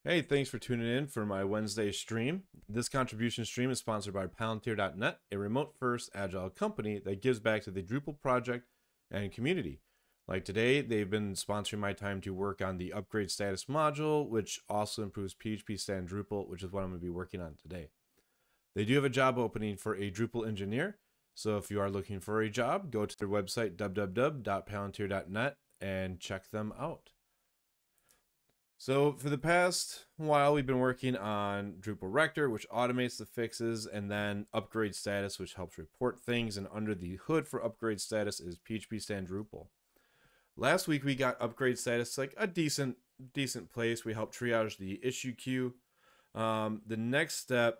Hey, thanks for tuning in for my Wednesday stream. This contribution stream is sponsored by Palantir.net, a remote-first agile company that gives back to the Drupal project and community. Like today, they've been sponsoring my time to work on the upgrade status module, which also improves PHPStan Drupal, which is what I'm going to be working on today. They do have a job opening for a Drupal engineer, so if you are looking for a job, go to their website, www.palantir.net, and check them out. So for the past while, we've been working on Drupal Rector, which automates the fixes, and then Upgrade Status, which helps report things. And under the hood for Upgrade Status is PHPStan Drupal. Last week we got Upgrade Status, like a decent place. We helped triage the issue queue. The next step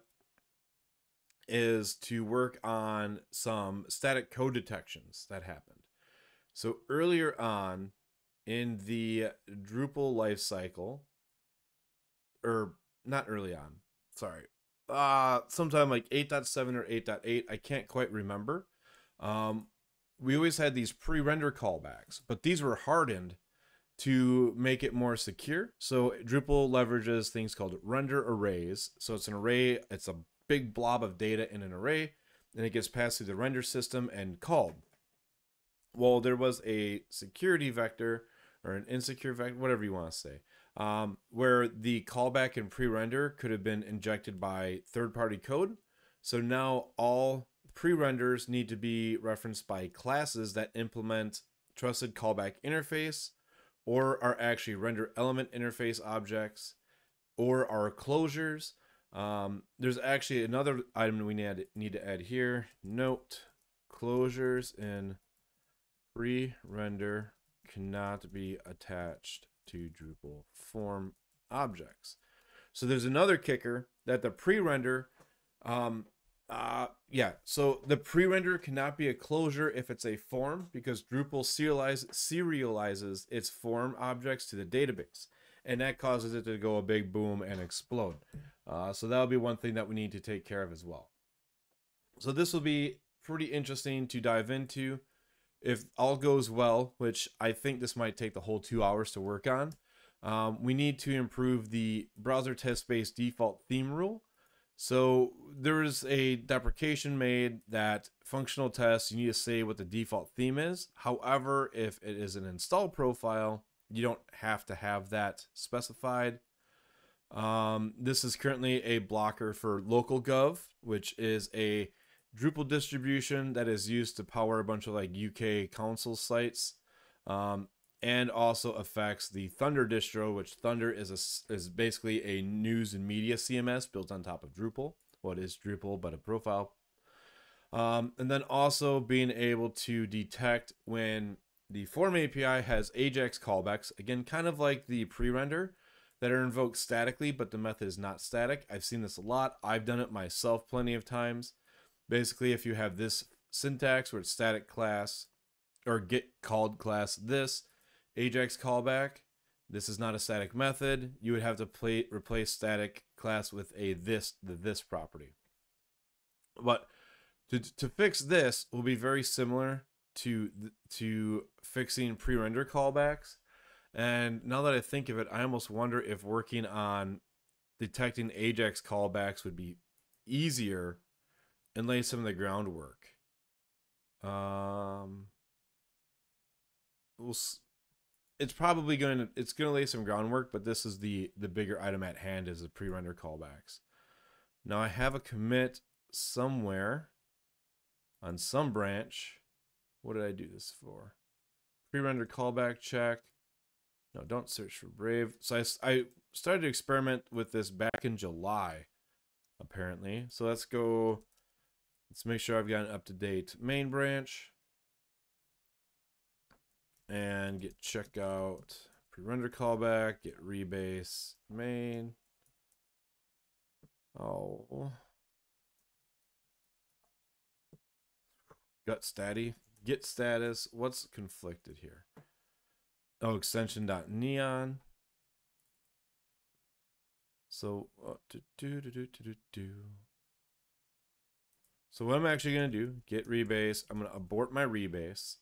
is to work on some static code detections that happened. So earlier on in the Drupal lifecycle, or not early on, sorry, sometime like 8.7 or 8.8, I can't quite remember. We always had these pre-render callbacks, but these were hardened to make it more secure. So Drupal leverages things called render arrays. So it's an array, it's a big blob of data in an array, and it gets passed through the render system and called. Well, there was a security vector or an insecure vector, whatever you want to say, where the callback and pre-render could have been injected by third-party code. So now all pre-renders need to be referenced by classes that implement TrustedCallbackInterface or are actually RenderElementInterface objects or are closures. There's actually another item we need to add here. Note, closures in pre-render cannot be attached to Drupal form objects. So there's another kicker that the pre-render, so the pre-render cannot be a closure if it's a form, because Drupal serializes its form objects to the database, and that causes it to go a big boom and explode. So that'll be one thing that we need to take care of as well. So this will be pretty interesting to dive into. If all goes well, which I think this might take the whole 2 hours to work on, we need to improve the browser test-based default theme rule. So there is a deprecation made that functional tests, you need to say what the default theme is. However, if it is an install profile, you don't have to have that specified. This is currently a blocker for LocalGov, which is a Drupal distribution that is used to power a bunch of like UK council sites, and also affects the Thunder distro, which Thunder is basically a news and media CMS built on top of Drupal. What is Drupal but a profile? And then also being able to detect when the form API has AJAX callbacks, again, kind of like the pre-render, that are invoked statically, but the method is not static. I've seen this a lot. I've done it myself plenty of times. Basically, if you have this syntax where it's static class or get called class this, Ajax callback, this is not a static method, you would have to replace static class with the this property. But to fix this will be very similar to fixing pre-render callbacks. And now that I think of it, I almost wonder if working on detecting Ajax callbacks would be easier and lay some of the groundwork. It's probably going to lay some groundwork, but this is the bigger item at hand, is the pre-render callbacks. Now I have a commit somewhere on some branch. What did I do this for? Pre-render callback check. No, don't search for Brave. So I started to experiment with this back in July, apparently. So let's make sure I've got an up-to-date main branch. And get checkout, pre-render callback, get rebase main. Oh. Gut statty. Get status. What's conflicted here? Oh, extension.neon. So, so what I'm actually going to do, get rebase. I'm going to abort my rebase.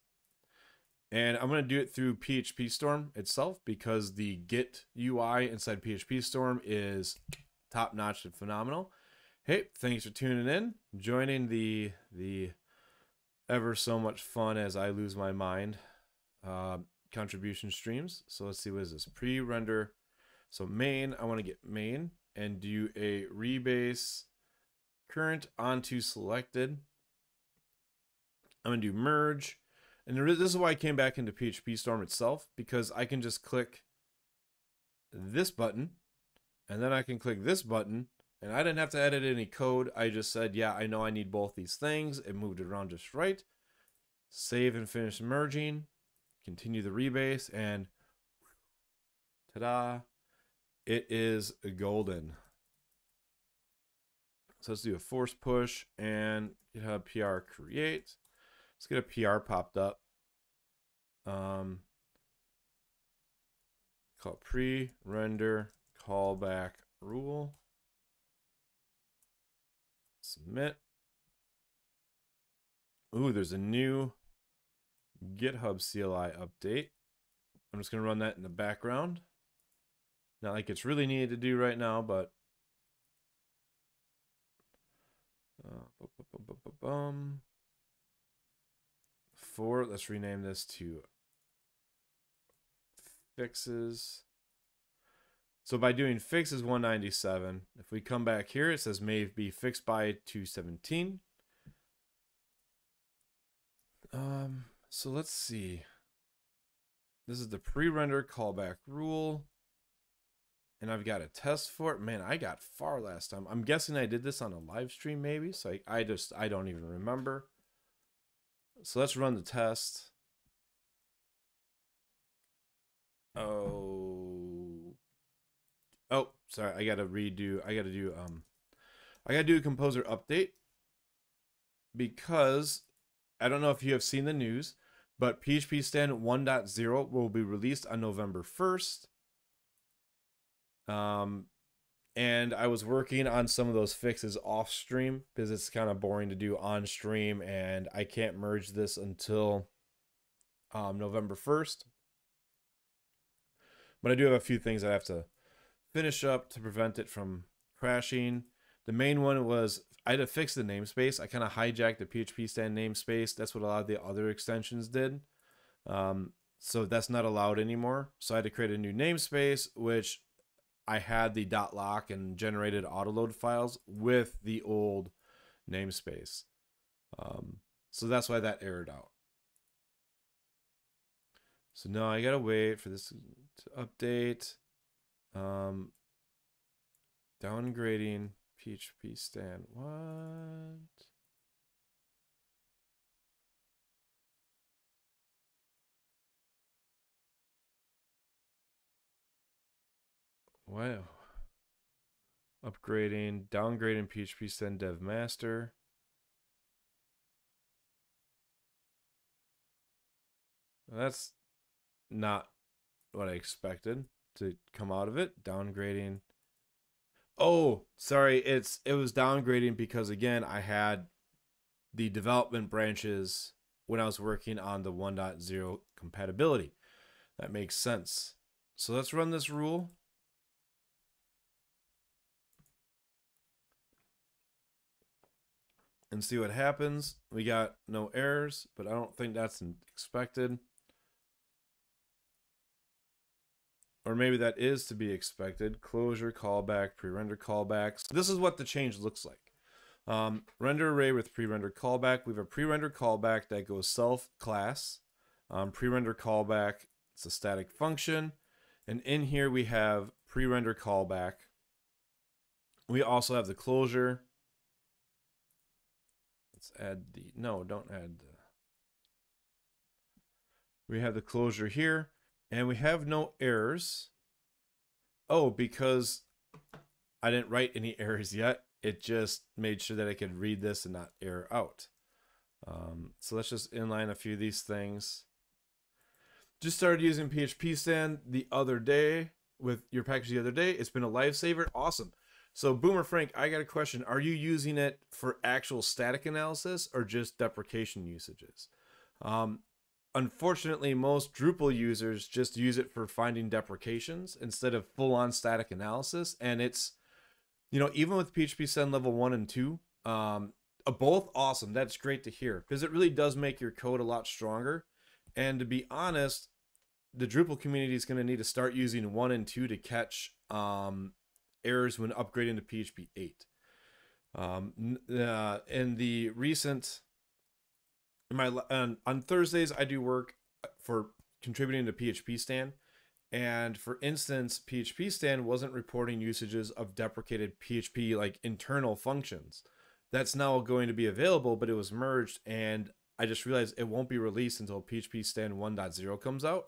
And I'm going to do it through PHPStorm itself because the Git UI inside PHPStorm is top-notch and phenomenal. Hey, thanks for tuning in, joining the ever so much fun as I lose my mind contribution streams. So let's see, what is this? Pre-render. So main, I want to get main and do a rebase current onto selected. I'm going to do merge. And this is why I came back into PHPStorm itself, because I can just click this button and then I can click this button, and I didn't have to edit any code. I just said, yeah, I know I need both these things. It moved it around just right. Save and finish merging. Continue the rebase, and ta-da, it is golden. So let's do a force push and GitHub PR create. Let's get a PR popped up. Call it pre-render callback rule. Submit. Ooh, there's a new GitHub CLI update. I'm just going to run that in the background. Not like it's really needed to do right now, but let's rename this to fixes. So by doing fixes 197, if we come back here, it says may be fixed by 217. So let's see. This is the pre-render callback rule. And I've got a test for it. Man, I got far last time. I'm guessing I did this on a live stream maybe. So I don't even remember. So let's run the test. Oh, sorry. I got to do a composer update, because I don't know if you have seen the news, but PHPStan 1.0 will be released on November 1st. And I was working on some of those fixes off stream because it's kind of boring to do on stream, and I can't merge this until November 1st. But I do have a few things I have to finish up to prevent it from crashing. The main one was I had to fix the namespace. I kind of hijacked the PHPStan namespace. That's what a lot of the other extensions did. So that's not allowed anymore. So I had to create a new namespace, which I had the .lock and generated autoload files with the old namespace. So that's why that errored out. So now I gotta wait for this to update. Downgrading PHPStan. What? Wow. Upgrading, downgrading PHPStan dev master. That's not what I expected to come out of it. Downgrading. Oh, sorry. It was downgrading because, again, I had the development branches when I was working on the 1.0 compatibility. That makes sense. So let's run this rule. And see what happens. We got no errors, but I don't think that's expected. Or maybe that is to be expected. Closure, callback, pre-render callbacks. This is what the change looks like. Render array with pre-render callback. We have a pre-render callback that goes self class. Pre-render callback, it's a static function. And in here we have pre-render callback. We also have the closure. Let's add the, no, don't add the. We have the closure here, and we have no errors. Oh, because I didn't write any errors yet. It just made sure that I could read this and not error out. So let's just inline a few of these things. Just started using PHPStan the other day with your package the other day. It's been a lifesaver. Awesome. So Boomer Frank, I got a question. Are you using it for actual static analysis or just deprecation usages? unfortunately, most Drupal users just use it for finding deprecations instead of full-on static analysis. And it's, you know, even with PHPStan level 1 and 2, both awesome. That's great to hear because it really does make your code a lot stronger. And to be honest, the Drupal community is going to need to start using 1 and 2 to catch errors when upgrading to PHP 8. In the recent, on Thursdays, I do work for contributing to PHPStan. And for instance, PHPStan wasn't reporting usages of deprecated PHP like internal functions. That's now going to be available, but it was merged, and I just realized it won't be released until PHPStan 1.0 comes out.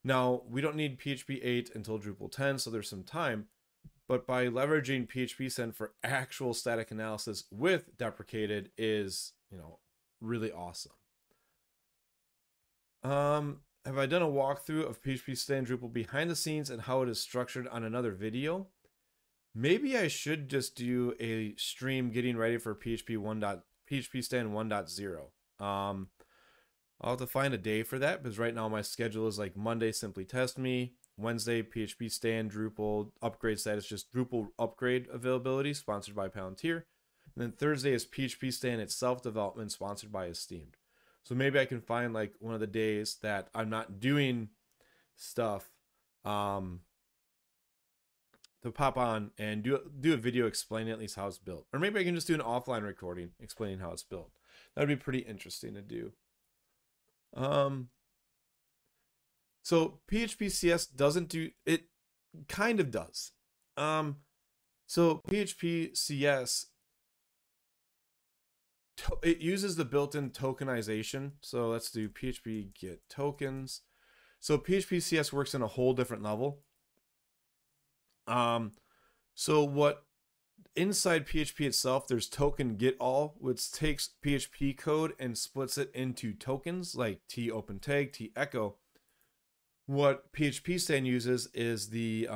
Now, we don't need PHP 8 until Drupal 10, so there's some time. But by leveraging PHPStan for actual static analysis with deprecated is, you know, really awesome. Have I done a walkthrough of PHPStan Drupal behind the scenes and how it is structured on another video? Maybe I should just do a stream getting ready for PHPStan 1.0. I'll have to find a day for that because right now my schedule is like Monday, simply test me. Wednesday, PHPStan Drupal upgrade status, just Drupal upgrade availability, sponsored by Palantir. And then Thursday is PHPStan itself development, sponsored by Esteemed. So maybe I can find like one of the days that I'm not doing stuff to pop on and do a video explaining at least how it's built. Or maybe I can just do an offline recording explaining how it's built. That would be pretty interesting to do. So PHPCS doesn't do it, kind of does. So PHPCS, it uses the built-in tokenization. So let's do PHP get tokens. So PHPCS works in a whole different level. So what inside PHP itself, there's token get all, which takes PHP code and splits it into tokens like T open tag, T echo. What PHPStan uses is the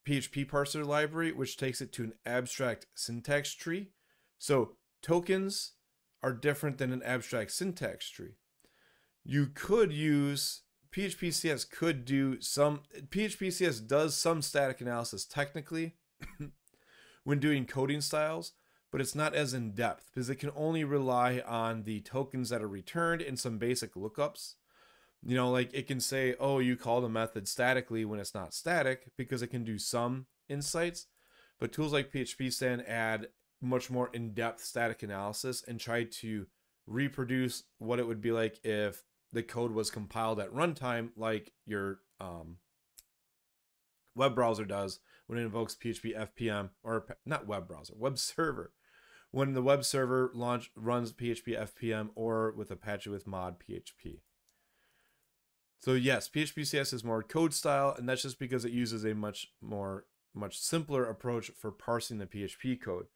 PHP parser library, which takes it to an abstract syntax tree. So tokens are different than an abstract syntax tree. You could use PHPCS could do some, PHPCS does some static analysis technically when doing coding styles, but it's not as in depth because it can only rely on the tokens that are returned and some basic lookups. You know, like it can say, oh, you call the method statically when it's not static because it can do some insights. But tools like PHPStan add much more in-depth static analysis and try to reproduce what it would be like if the code was compiled at runtime, like your web browser does when it invokes PHP FPM, or not web browser, web server. When the web server runs PHP FPM or with Apache with mod PHP. So yes, PHPCS is more code style, and that's just because it uses a much simpler approach for parsing the PHP code.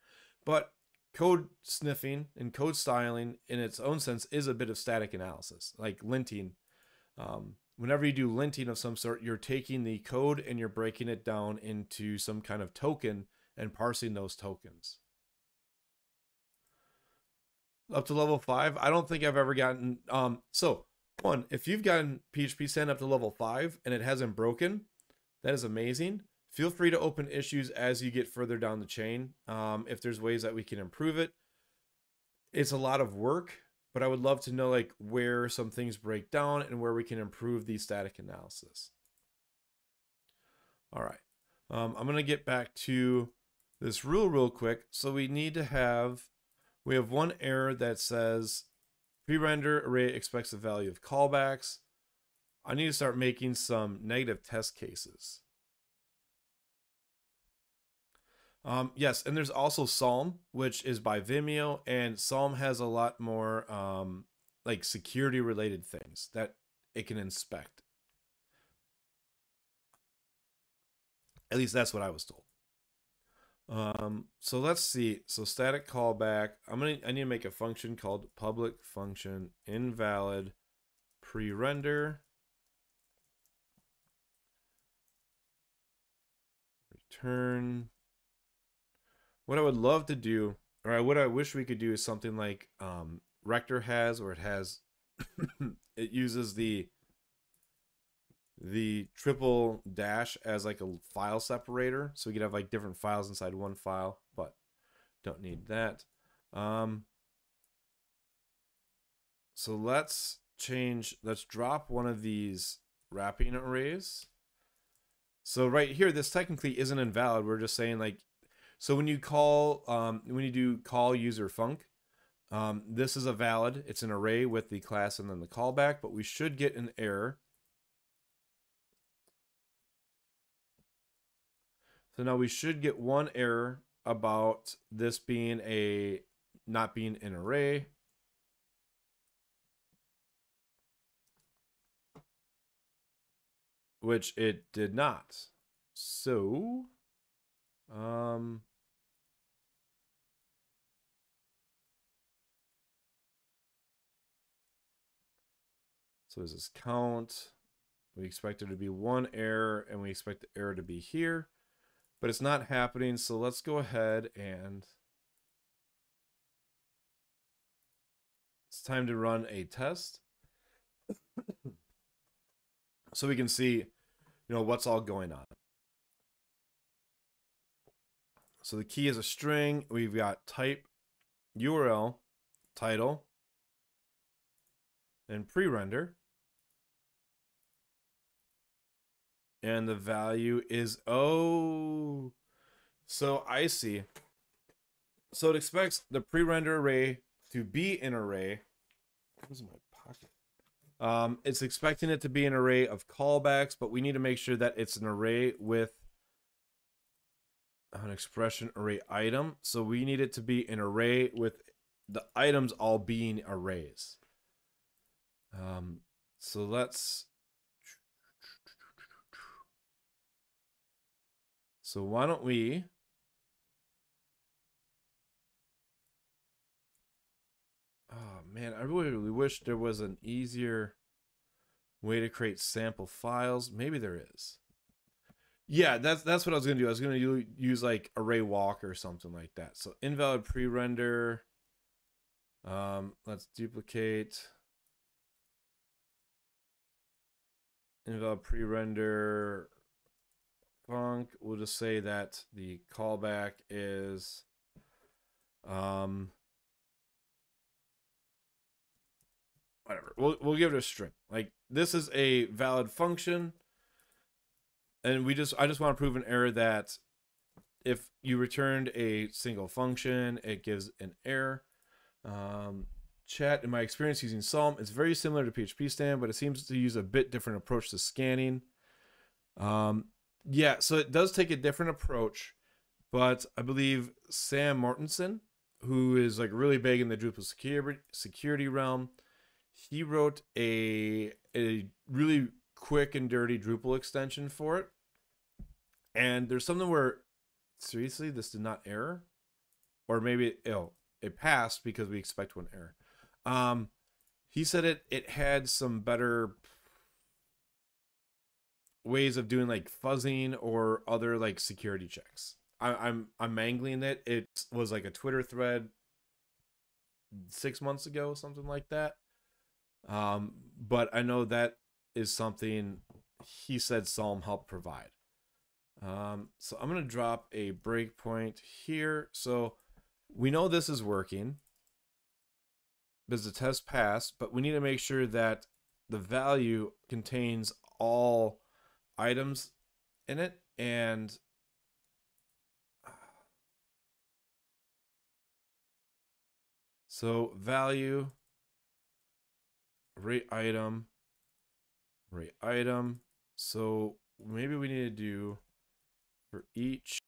But code sniffing and code styling in its own sense is a bit of static analysis, like linting. Whenever you do linting of some sort, you're taking the code and you're breaking it down into some kind of token and parsing those tokens. Up to level 5, I don't think I've ever gotten... One, if you've gotten PHPStan up to level 5 and it hasn't broken, that is amazing. Feel free to open issues as you get further down the chain. If there's ways that we can improve it. It's a lot of work, but I would love to know like where some things break down and where we can improve the static analysis. All right. I'm going to get back to this rule real quick. So we have one error that says Prerender array expects the value of callbacks. I need to start making some negative test cases. Yes, and there's also Psalm, which is by Vimeo, and Psalm has a lot more like security related things that it can inspect. At least that's what I was told. So let's see. So static callback. I need to make a function called public function invalid prerender return. What I would love to do, or what I wish we could do, is something like Rector has, or it has it uses the triple dash as like a file separator, so we could have like different files inside one file, but don't need that. So let's drop one of these wrapping arrays. So right here, this technically isn't invalid. We're just saying like, so when you call, when you do call user func, this is a valid. It's an array with the class and then the callback, but we should get an error. So now we should get one error about this being not being an array. Which it did not. So, so is this count? We expect there to be one error, and we expect the error to be here, but it's not happening. So let's go ahead and it's time to run a test. So we can see, what's all going on. So the key is a string. We've got type, URL, title, and prerender. And the value is, oh, so I see. So it expects the prerender array to be an array. What's in my pocket? It's expecting it to be an array of callbacks, but we need to make sure that it's an array with an expression array item. So we need it to be an array with the items all being arrays. So let's, so why don't we, oh man, I really wish there was an easier way to create sample files. Maybe there is. Yeah, that's what I was gonna do. I was gonna use like array walk or something like that. So invalid prerender. Let's duplicate. Invalid prerender func. We'll just say that the callback is whatever. We'll give it a string. Like this is a valid function. And I just want to prove an error that if you returned a single function, it gives an error. Chat, in my experience using Psalm, it's very similar to PHPStan, but it seems to use a bit different approach to scanning. Yeah, so it does take a different approach, but I believe Sam Mortensen, who is like really big in the Drupal security realm, he wrote a really quick and dirty Drupal extension for it. And there's something where, seriously, this did not error? Or maybe it passed because we expect one error. He said it had some better ways of doing like fuzzing or other like security checks. I'm mangling it. It was like a Twitter thread 6 months ago, something like that. But I know that is something he said Psalm helped provide. So I'm going to drop a breakpoint here. So we know this is working because the test passed, but we need to make sure that the value contains all items in it. And so value, array item. So maybe we need to do for each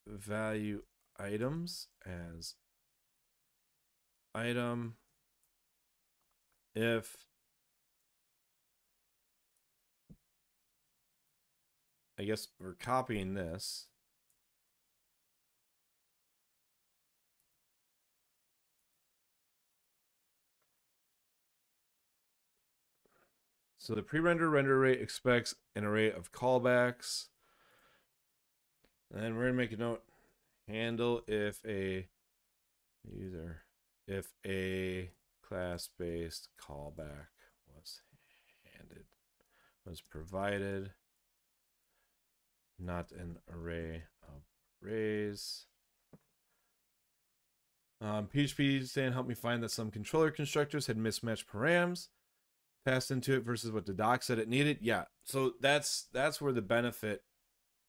value items as item if I guess we're copying this. So the prerender render array expects an array of callbacks. And then we're going to make a note, handle if a user if a class-based callback was provided, not an array of arrays. PHPStan helped me find that some controller constructors had mismatched params passed into it versus what the doc said it needed. Yeah, so that's where the benefit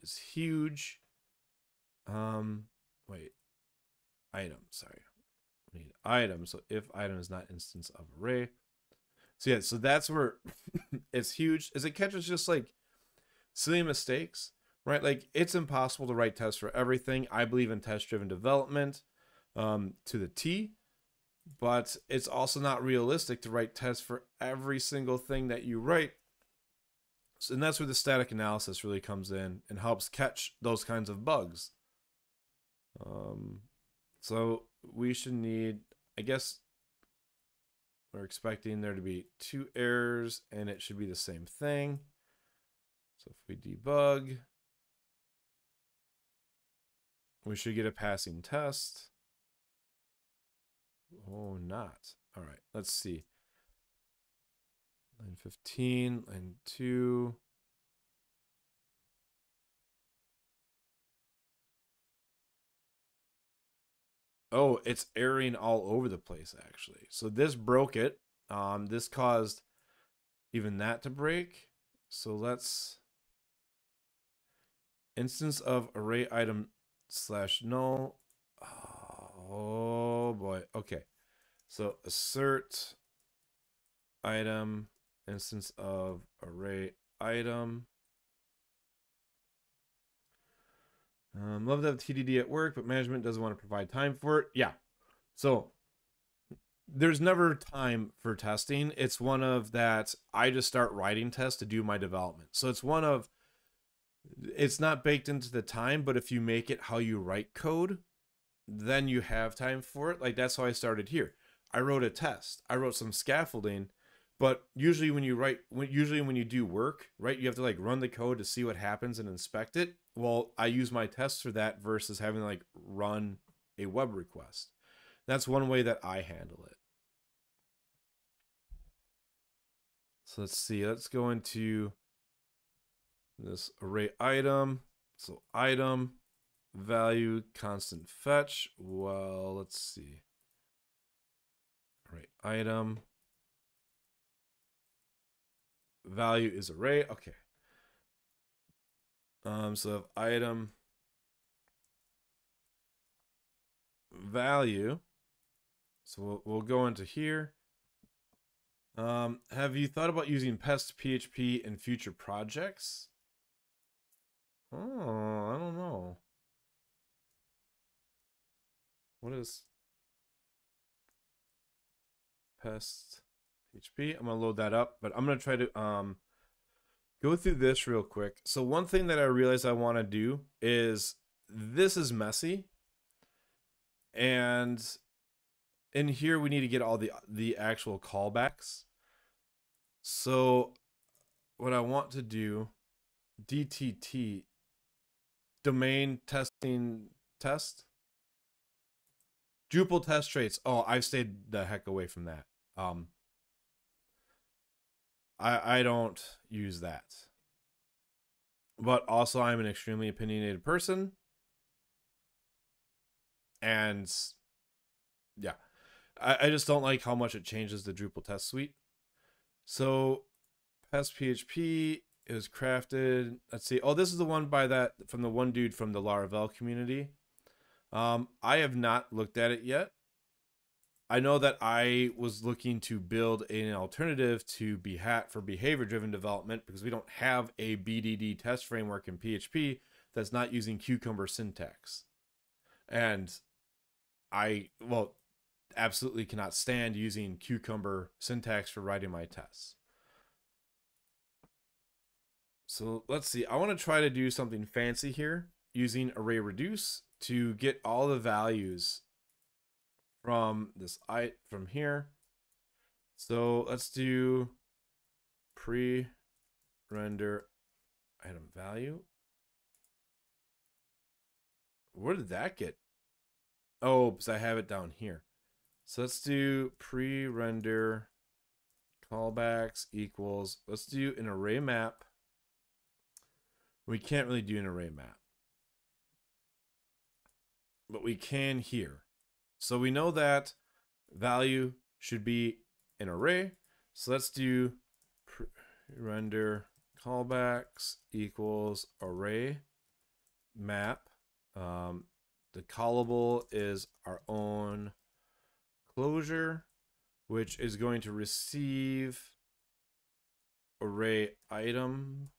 is huge. Wait, item, sorry. We need item. So if item is not instance of array. So yeah, so that's where it's huge, is it catches just like silly mistakes, right? Like it's impossible to write tests for everything. I believe in test-driven development to the T, but it's also not realistic to write tests for every single thing that you write. So, and that's where the static analysis really comes in and helps catch those kinds of bugs. So we should need, I guess we're expecting there to be 2 errors and it should be the same thing. So if we debug, we should get a passing test. Oh, not. All right, let's see. Line 15, line 2. Oh, it's erroring all over the place, actually. So this broke it. This caused even that to break. So let's instance of array item / null. Oh boy. Okay. So assert item instance of array item. Love to have TDD at work, but management doesn't want to provide time for it. Yeah. So there's never time for testing. It's one of that I just start writing tests to do my development. So it's one of, it's not baked into the time, but if you make it how you write code, then you have time for it. Like that's how I started here. I wrote a test. I wrote some scaffolding, but usually when you write, usually when you do work, right, you have to like run the code to see what happens and inspect it. Well, I use my tests for that versus having to like run a web request. That's one way that I handle it. So let's see, let's go into this array item. So item value constant fetch. Well, let's see. Array item value is array. Okay. So if item value, so we'll go into here. Have you thought about using pest PHP in future projects? Oh, I don't know. What is pest PHP? I'm gonna load that up, but I'm gonna try to go through this real quick. So one thing that I realized I want to do is, this is messy, and in here we need to get all the actual callbacks. So what I want to do, DTT, domain testing test, Drupal test traits. Oh, I've stayed the heck away from that. I don't use that. But also I'm an extremely opinionated person. And yeah, I just don't like how much it changes the Drupal test suite. So pest PHP is crafted. Let's see. Oh, this is the one by that, from the one dude from the Laravel community. I have not looked at it yet. I know that I was looking to build an alternative to Behat for behavior-driven development, because we don't have a BDD test framework in PHP that's not using Cucumber syntax. And I, well, absolutely cannot stand using Cucumber syntax for writing my tests. So let's see. I want to try to do something fancy here using array reduce to get all the values from this from here. So let's do pre-render item value. Where did that get? Oh, because I have it down here. So let's do pre-render callbacks equals, let's do an array map. We can't really do an array map, but we can here. So we know that value should be an array. So let's do render callbacks equals array map. The callable is our own closure, which is going to receive array item.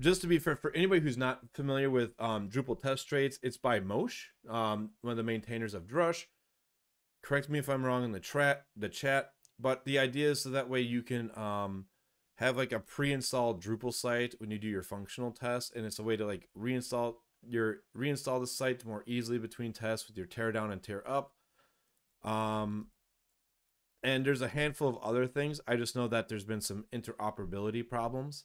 Just to be fair, for anybody who's not familiar with Drupal test traits, it's by Moshe, one of the maintainers of Drush. Correct me if I'm wrong in the chat, but the idea is so that way you can have like a pre-installed Drupal site when you do your functional test, and it's a way to like reinstall the site more easily between tests with your tear down and tear up. And there's a handful of other things. I just know that there's been some interoperability problems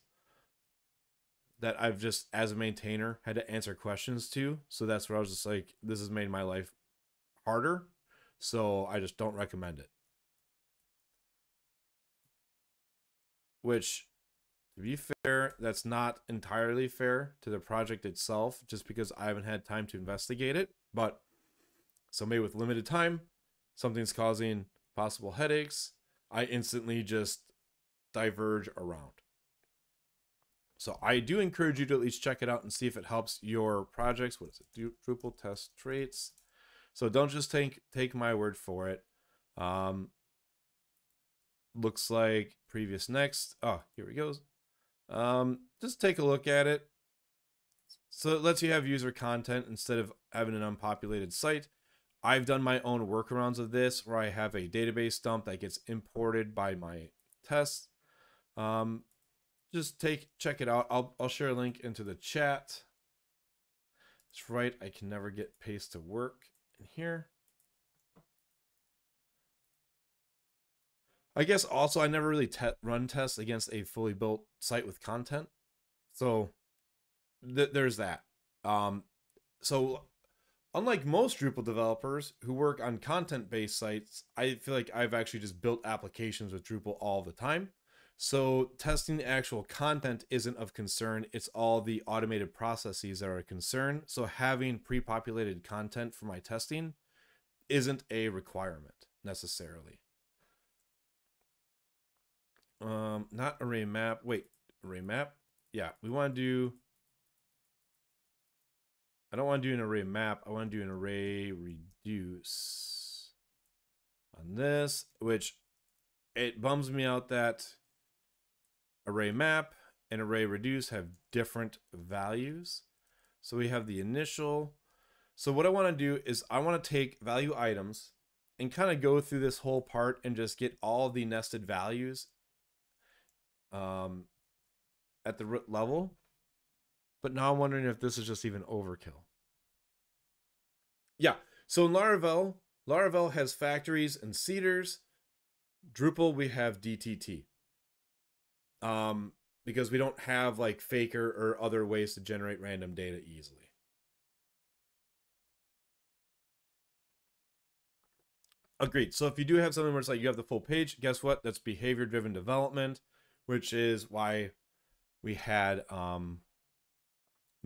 that I've just, as a maintainer, had to answer questions to. So that's where I was just like, this has made my life harder. So I just don't recommend it. Which, to be fair, that's not entirely fair to the project itself, just because I haven't had time to investigate it. But somebody with limited time, something's causing possible headaches, I instantly just diverge around. So I do encourage you to at least check it out and see if it helps your projects. What is it? Drupal test traits. So don't just take my word for it. Looks like previous next. Oh, here it goes. Just take a look at it. So it lets you have user content instead of having an unpopulated site. I've done my own workarounds of this where I have a database dump that gets imported by my tests. Just check it out. I'll share a link into the chat. That's right, I can never get paste to work in here. I guess also I never really run tests against a fully built site with content. So there's that. So unlike most Drupal developers who work on content-based sites, I feel like I've actually just built applications with Drupal all the time. So testing the actual content isn't of concern. It's all the automated processes that are a concern. So having pre-populated content for my testing isn't a requirement necessarily. Not array map. Wait, array map? Yeah, we want to do... I don't want to do an array map. I want to do an array reduce on this, which it bums me out that array map and array reduce have different values. So we have the initial. So what I want to do is I want to take value items and kind of go through this whole part and just get all the nested values at the root level. But now I'm wondering if this is just even overkill. Yeah, so in Laravel has factories and seeders. Drupal, we have DTT. Because we don't have like Faker or other ways to generate random data easily. Agreed. So if you do have something where it's like you have the full page, guess what? That's behavior-driven development, which is why we had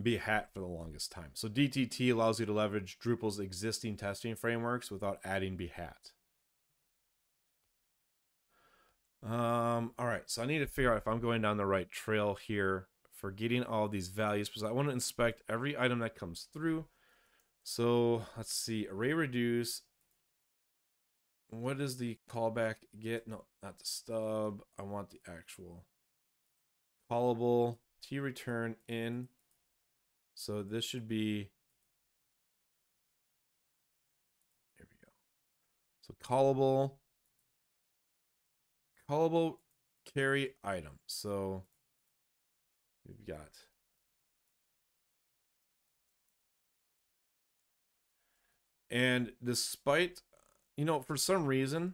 Behat for the longest time. So DTT allows you to leverage Drupal's existing testing frameworks without adding Behat. All right, so I need to figure out if I'm going down the right trail here for getting all these values, because I want to inspect every item that comes through. So let's see, array reduce. What does the callback get? No, not the stub. I want the actual callable t return in. So this should be, here we go. So callable carry item. So we've got and despite, you know, for some reason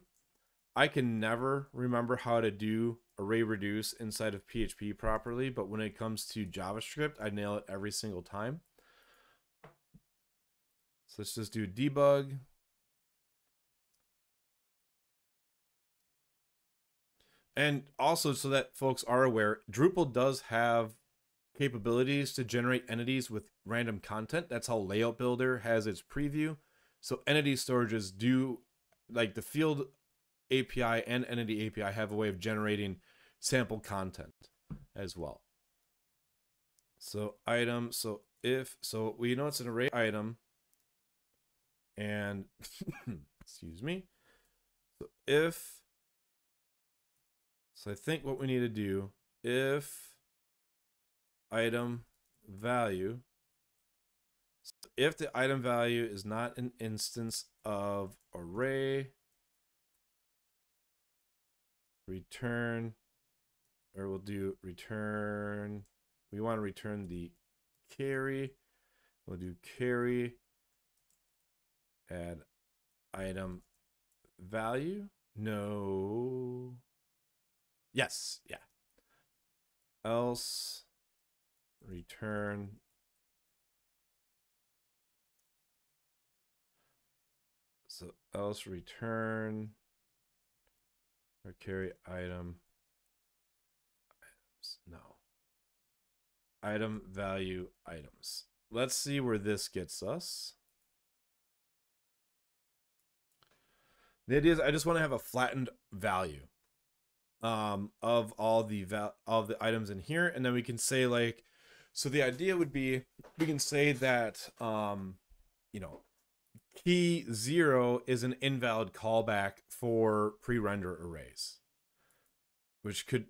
I can never remember how to do array reduce inside of PHP properly, but when it comes to JavaScript, I nail it every single time. So let's just do debug. And also, so that folks are aware, Drupal does have capabilities to generate entities with random content. That's how Layout Builder has its preview. So entity storages do, like the field API and entity API have a way of generating sample content as well. So item, so if, so we know it's an array item, and excuse me. So if, so I think what we need to do, if item value, so if the item value is not an instance of array, return, or we'll do return, we want to return the carry. We'll do carry, add item value. No. Yes, yeah. Else return so else return or carry item items. No. Item value items. Let's see where this gets us. The idea is I just want to have a flattened value of all the items in here, and then we can say, like, so the idea would be we can say that you know, key 0 is an invalid callback for pre-render arrays, which could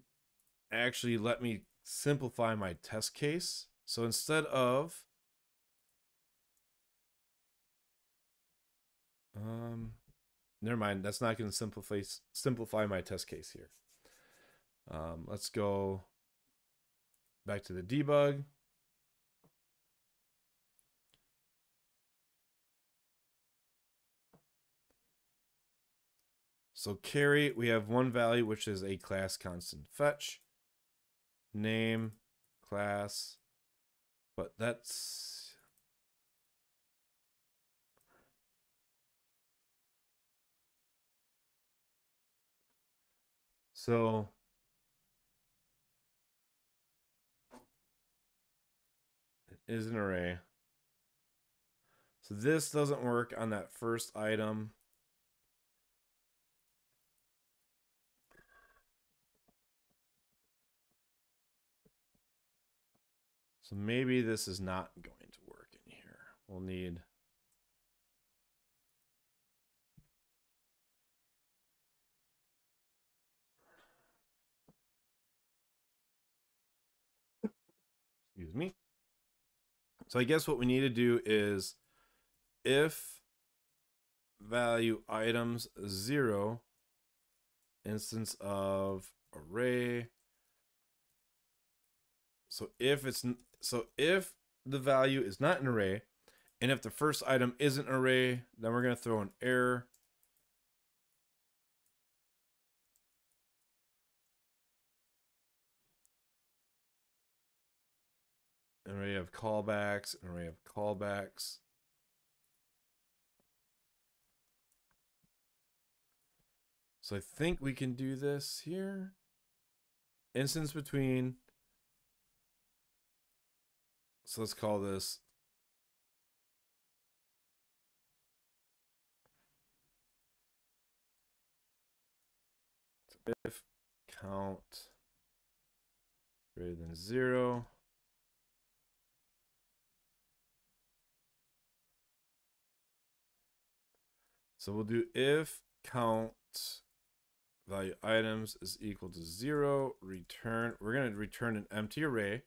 actually let me simplify my test case. So instead of never mind, that's not going to simplify my test case here. Let's go back to the debug. So carry, we have one value, which is a class constant fetch, name, class, but that's, so it is an array. So this doesn't work on that first item. So maybe this is not going to work in here. We'll need, excuse me. So I guess what we need to do is if value items 0 instance of array. So if the value is not an array, and if the first item isn't an array, then we're going to throw an error. An array of callbacks, an array of callbacks. So I think we can do this here. Instance between. So let's call this if count greater than 0. So we'll do if count value items is equal to 0, return. We're going to return an empty array.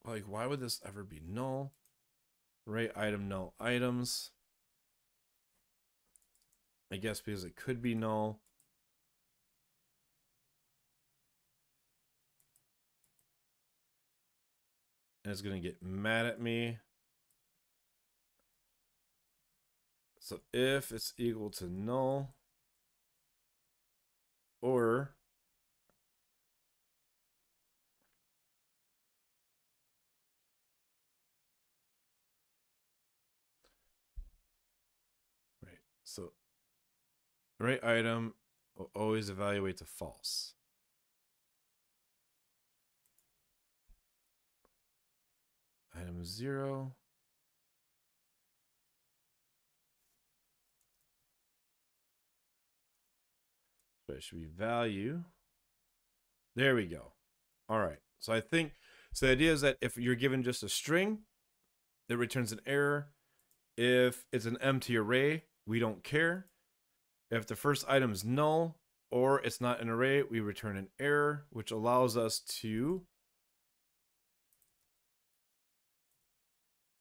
Like, why would this ever be null? Array item null items. I guess because it could be null. And it's going to get mad at me. So if it's equal to null, or right, So array item will always evaluate to false. Item 0. So it should be value. There we go. All right. So I think, so the idea is that if you're given just a string, it returns an error. If it's an empty array, we don't care. If the first item is null or it's not an array, we return an error, which allows us to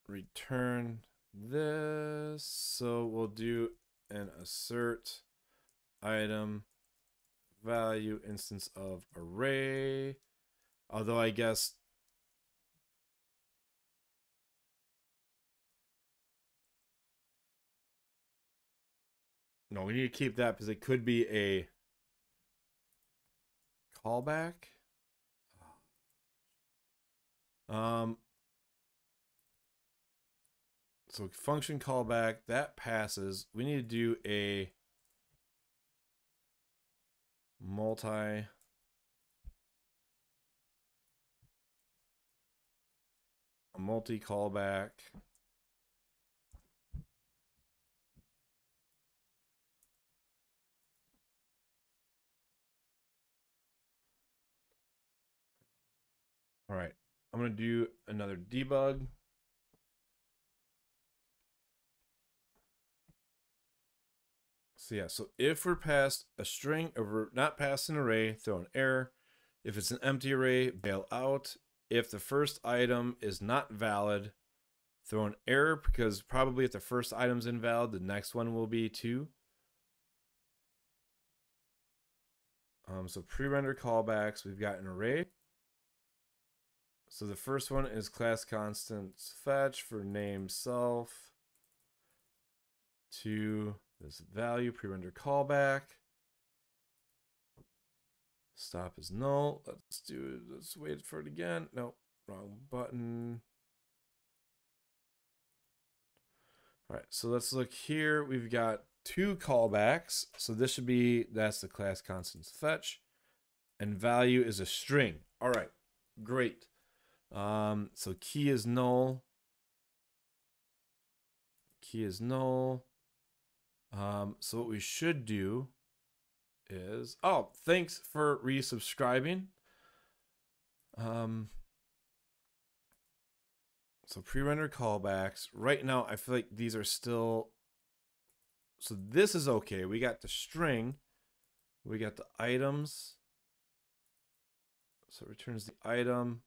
return this. So we'll do an assert item value instance of array. Although I guess no, we need to keep that because it could be a callback. So function callback that passes. We need to do a multi callback. All right, I'm going to do another debug. So yeah, so if we're passed a string, or we're not passed an array, throw an error. If it's an empty array, bail out. If the first item is not valid, throw an error, because probably if the first item's invalid, the next one will be too. So pre-render callbacks, we've got an array. So the first one is class constant fetch for name self to this value pre-render callback. Stop is null. Let's wait for it again. No, wrong button. All right, so let's look here. We've got 2 callbacks. So this should be, that's the class constant fetch, and value is a string. All right, great. So key is null. Key is null. So what we should do is, oh, thanks for resubscribing. So pre-render callbacks. Right now, I feel like these are still, so this is okay. We got the string. We got the items. So it returns the item.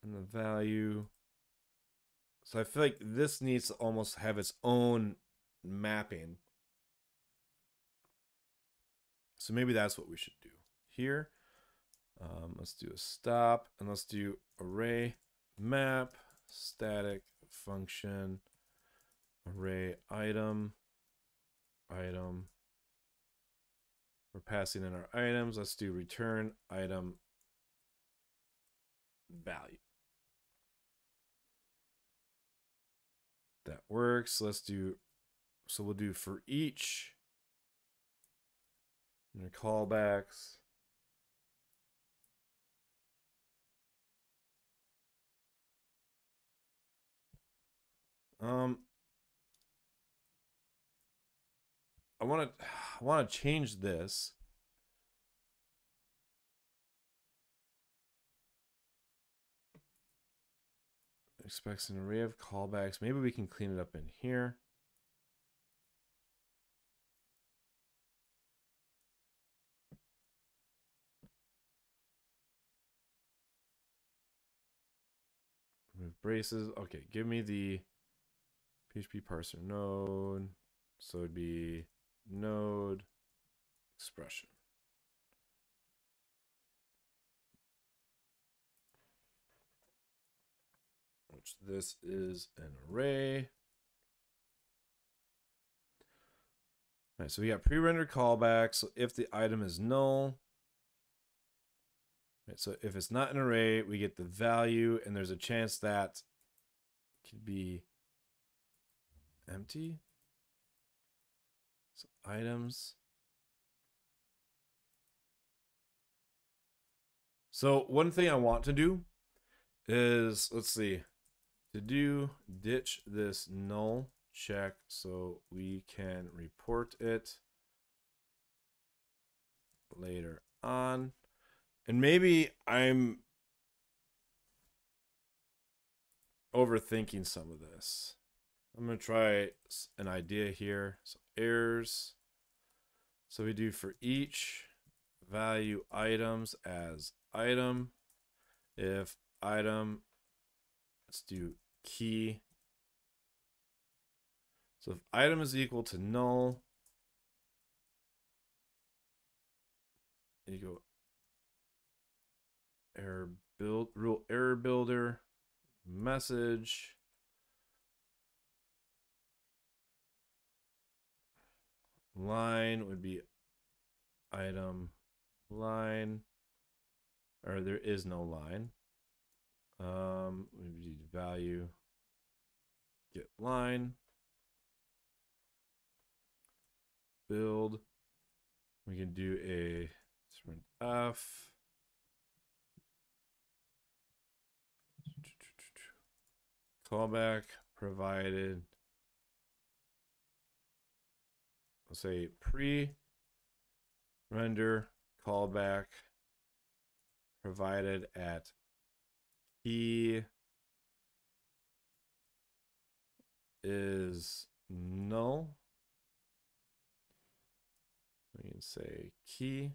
And the value. So I feel like this needs to almost have its own mapping. So maybe that's what we should do here. Let's do a stop, and let's do array map static function array item. We're passing in our items. Let's do return item value. That works. Let's do, so we'll do for each and the callbacks. I want to change this. Expects an array of callbacks. Maybe we can clean it up in here. Remove braces. Okay, give me the PHP parser node. So it'd be node expression. Which this is an array. All right, so we got pre-rendered callback. So if the item is null, right, so if it's not an array, we get the value, and there's a chance that it could be empty. So items. So one thing I want to do is, let's see, to do ditch this null check so we can report it later on. And maybe I'm overthinking some of this. I'm going to try an idea here. So errors. So we do for each value items as item. If item, let's do key. So if item is equal to null, you go error build rule error builder message line would be item line, or there is no line. We do value get line build. We can do a sprint f callback provided, let's say pre-render callback provided at key is null. We can say key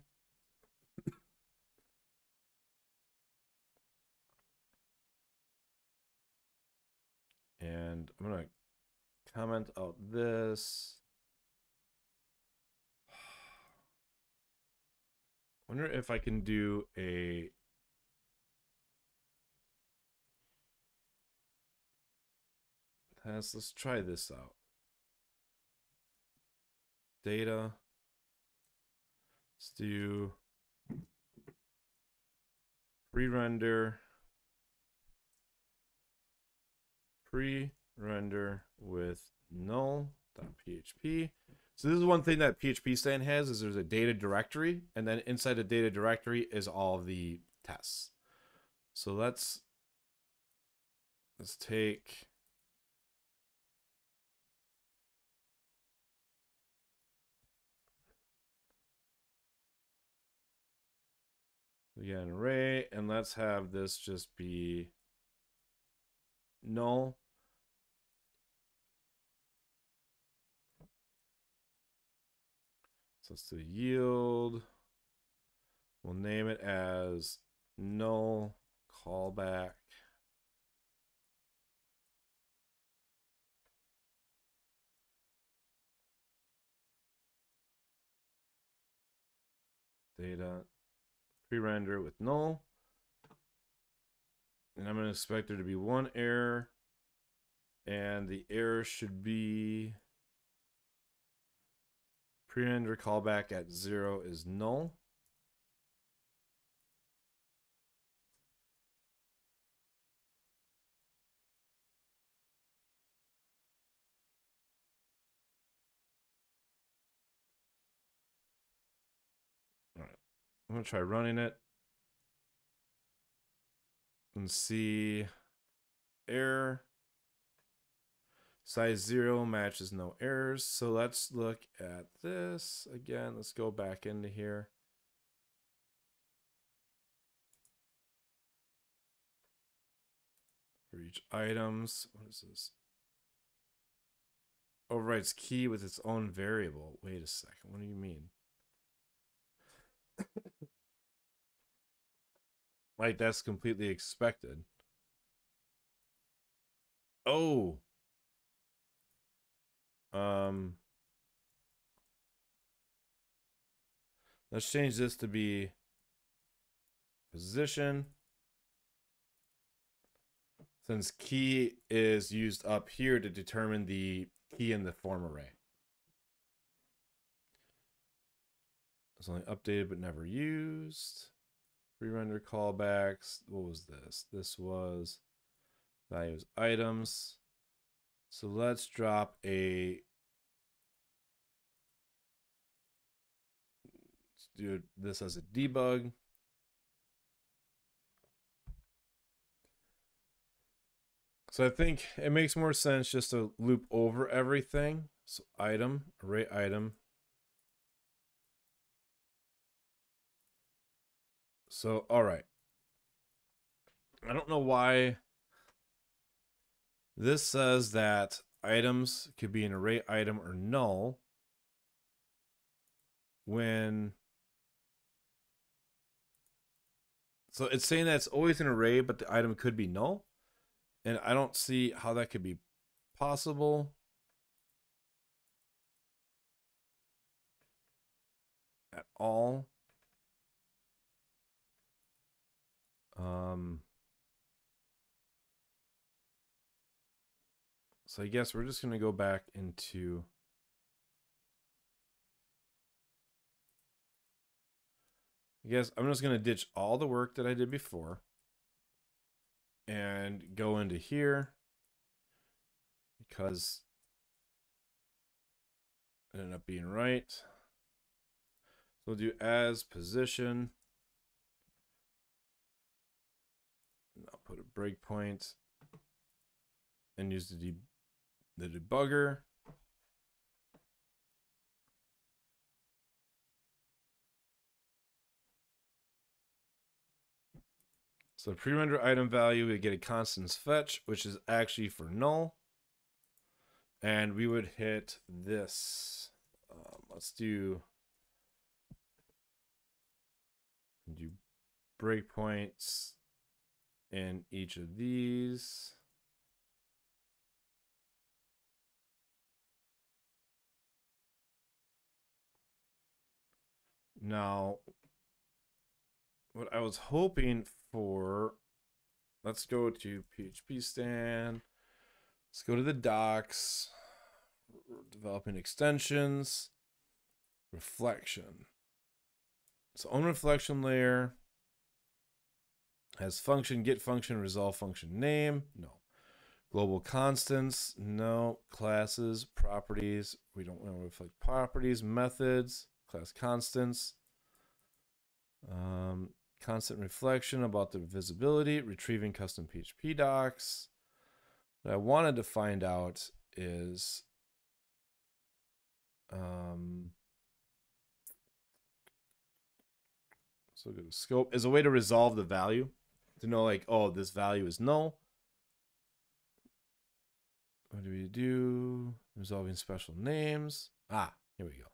and I'm gonna comment out this. Wonder if I can do a test. Let's try this out. Data. Let's do pre-render with null.php. So this is one thing that PHPStan has, is there's a data directory, and then inside the data directory is all of the tests. So let's take an array, and let's have this just be null. So let's do yield. We'll name it as null callback. Data pre-render with null. And I'm going to expect there to be one error. And the error should be pre-render callback at 0 is null. All right, I'm going to try running it and see error. Size 0 matches no errors. So let's look at this again. Let's go back into here. For each items, what is this? Overrides key with its own variable. Wait a second. What do you mean? Like, that's completely expected. Oh. Let's change this to be position. Since key is used up here to determine the key in the form array. It's only updated but never used. Pre-render callbacks. What was this? This was values items. So let's drop let's do this as a debug. So I think it makes more sense just to loop over everything. So item, array item. So, all right. I don't know why this says that items could be an array item or null when. So it's saying that it's always an array, but the item could be null. And I don't see how that could be possible. At all. So I guess we're just going to go back into. I guess I'm just going to ditch all the work that I did before and go into here because it ended up being right. So we'll do as position. And I'll put a breakpoint and use the debugger. So pre-render item value, we get a constant fetch, which is actually for null. And we would hit this. Let's do breakpoints in each of these. Now, what I was hoping for, let's go to PHPStan. Let's go to the docs, developing extensions, reflection. So on reflection layer has function, get function, resolve function name. No. Global constants. No. Classes, properties. We don't want to reflect properties, methods, class constants. Constant reflection about the visibility, retrieving custom PHP docs. What I wanted to find out is so go to scope is a way to resolve the value, to know like, oh, this value is null. What do we do? Resolving special names. Ah, here we go.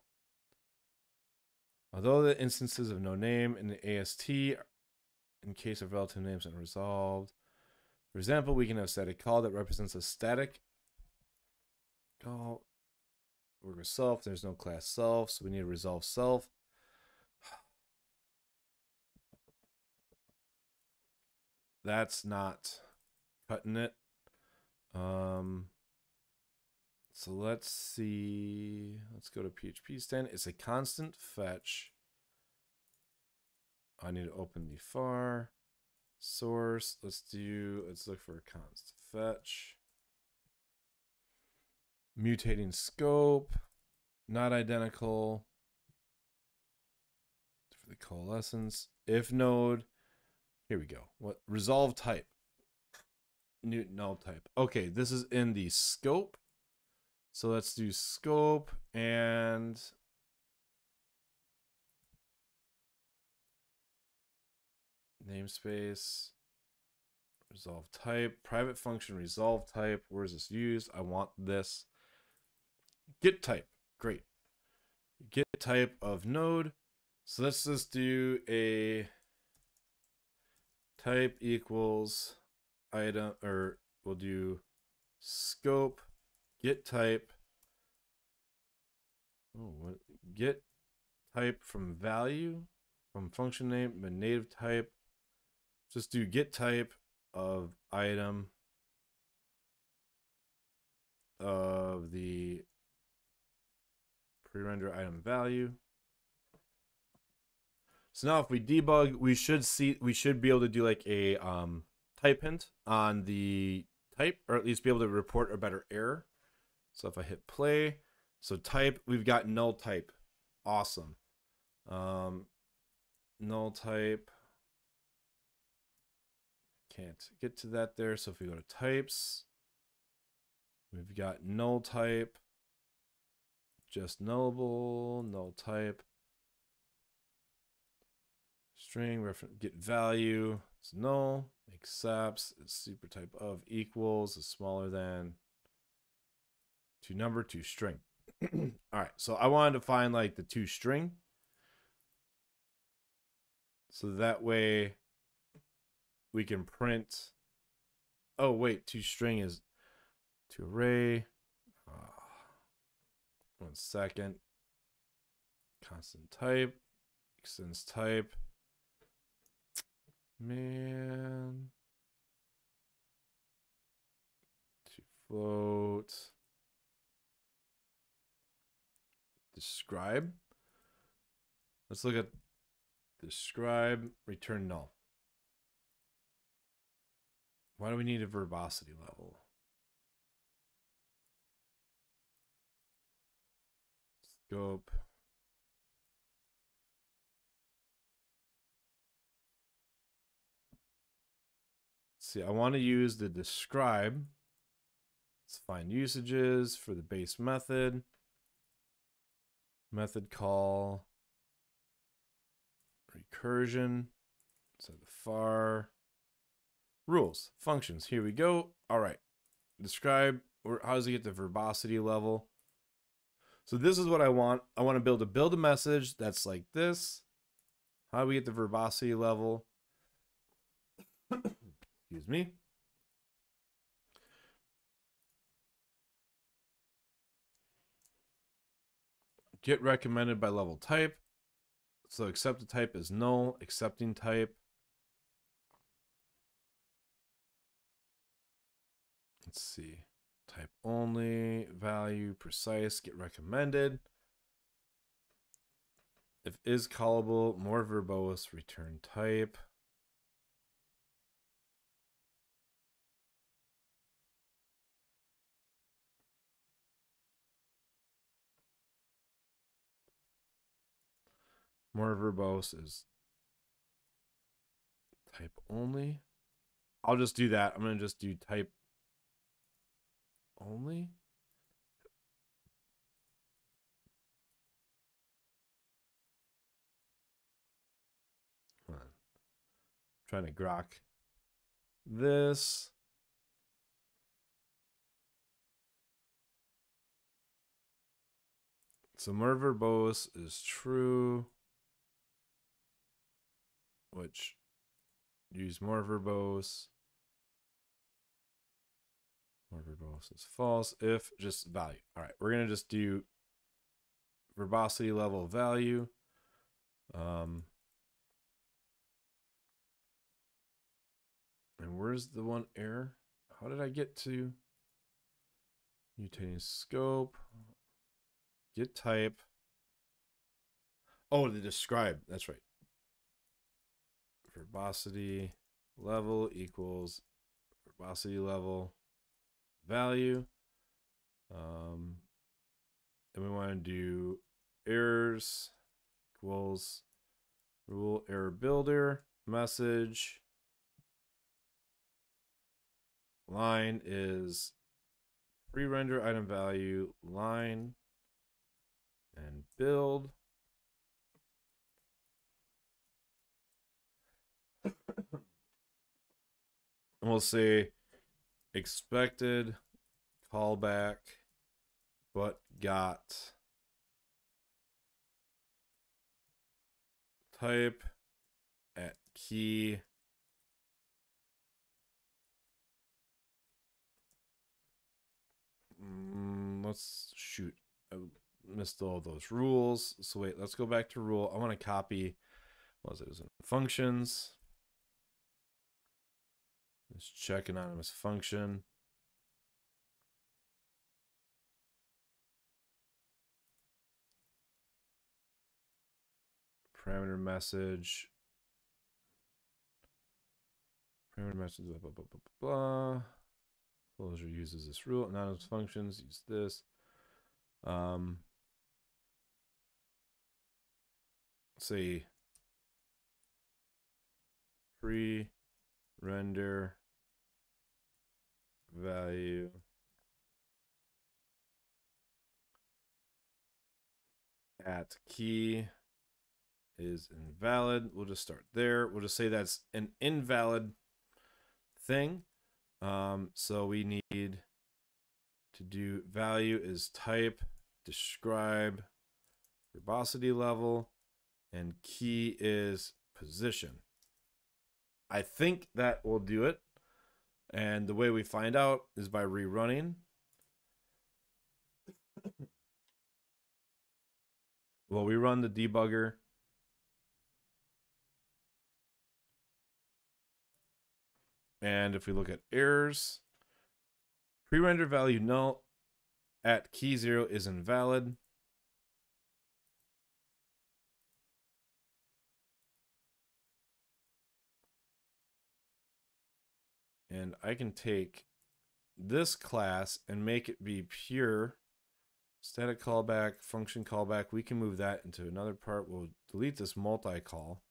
Although the instances of no name in the AST in case of relative names unresolved. For example, we can have static call that represents a static call. Worker self, there's no class self, so we need to resolve self. That's not cutting it. So let's see. Let's go to PHPStan. It's a constant fetch. I need to open the var source. Let's look for a constant fetch. Mutating scope. Not identical. For the coalescence. If node. Here we go. What? Resolve type. New null type. Okay, this is in the scope. So let's do scope and namespace, resolve type, private function resolve type. Where is this used? I want this. Get type. Great. Get type of node. So let's just do a type equals item, or we'll do scope. Get type. Oh, what? Get type from value, from function name, but native type. Just do get type of item of the pre-render item value. So now if we debug, we should be able to do like a type hint on the type, or at least be able to report a better error So if I hit play, so type, we've got null type. Awesome. Null type. Can't get to that there. So if we go to types, we've got null type, just nullable, null type, string, reference, get value, it's null, accepts, it's super type of equals, is smaller than, to number, to string. All right, so I wanted to find like the to string. So that way we can print, oh wait, to string is to array. 1 second. Constant type, extends type. Man. To float. Describe. Let's look at describe, return null. Why do we need a verbosity level? Scope. See, I want to use the describe. Let's find usages for the base method. Method call. Recursion. So the far. Rules. Functions. Here we go. All right. Describe. How does it get the verbosity level? So this is what I want. I want to build a message that's like this. How do we get the verbosity level? Excuse me. Get recommended by level type. So accepted type is null, accepting type. Let's see. Type only, value, precise, get recommended. If is callable, more verbose, return type. More verbose is type only. I'll just do that. I'm going to just do type only. Hold on. I'm trying to grok this. So more verbose is true, which use more verbose. More verbose is false if just value. All right, we're going to just do verbosity level value. And where's the one error? How did I get to mutating scope? Get type. Oh, the describe. That's right. Verbosity level equals verbosity level value. And we want to do errors equals rule error builder message. Line is pre-render item value line and build. And we'll say expected callback, but got type at key. Let's shoot. I missed all those rules. So wait, let's go back to rule. I want to copy. What was it? It was in functions. Let's check anonymous function. Parameter message. Parameter message. Blah blah blah blah blah. Closure uses this rule. Anonymous functions use this. Say pre-render value at key is invalid. We'll just start there. We'll just say that's an invalid thing. So we need to do value is type, describe, verbosity level, and key is position. I think that will do it. And the way we find out is by rerunning. Well, we run the debugger. And if we look at errors, pre-render value null at key 0 is invalid. And I can take this class and make it be pure static callback, function callback. We can move that into another part. We'll delete this multi-call.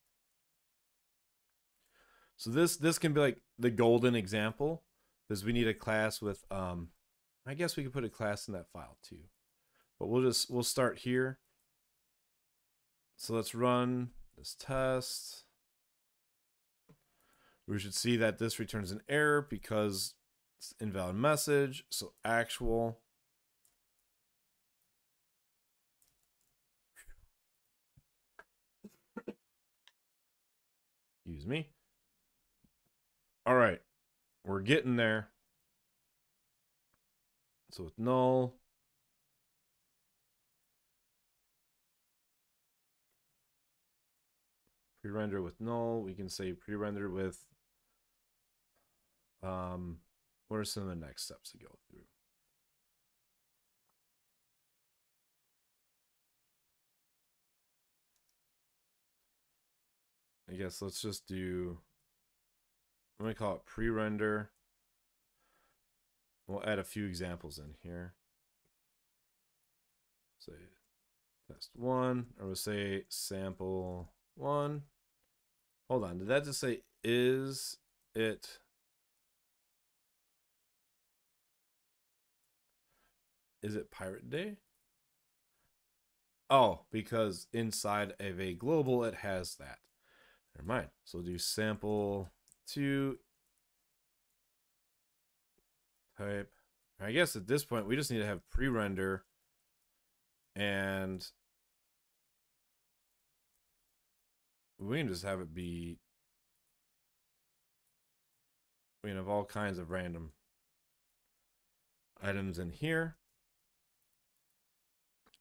So this can be like the golden example, because we need a class with I guess we could put a class in that file too. But we'll start here. So let's run this test. We should see that this returns an error because it's invalid message. So actual. Excuse me. All right, we're getting there. So with null, pre-render with null, we can say pre-render with what are some of the next steps to go through? I guess let's just do, I'm going to call it pre-render. We'll add a few examples in here. Say test 1, or we'll say sample 1. Hold on, did that just say is it? Is it Pirate Day? Oh, because inside of a global it has that. Never mind. So we'll do sample 2 type. I guess at this point we just need to have pre-render, and we can just have it be, we can have all kinds of random items in here.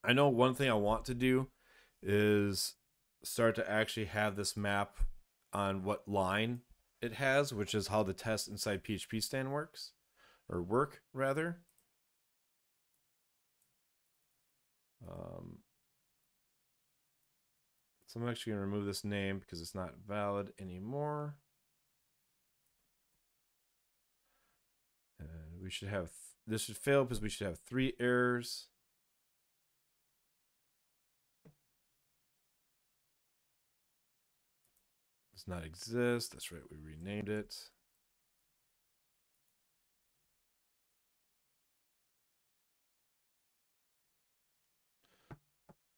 I know one thing I want to do is start to actually have this map on what line it has, which is how the test inside PHPStan works, or work rather. So I'm actually going to remove this name because it's not valid anymore. And we should have, this should fail because we should have 3 errors. Does not exist. That's right, we renamed it.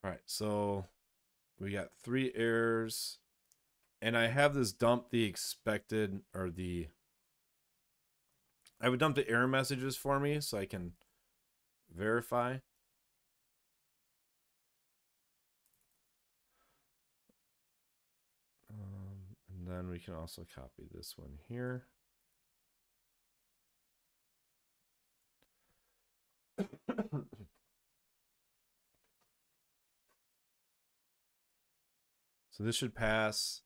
All right, so we got 3 errors, and I have this dump the expected, or the, I would dump the error messages for me so I can verify. And then we can also copy this one here. So this should pass.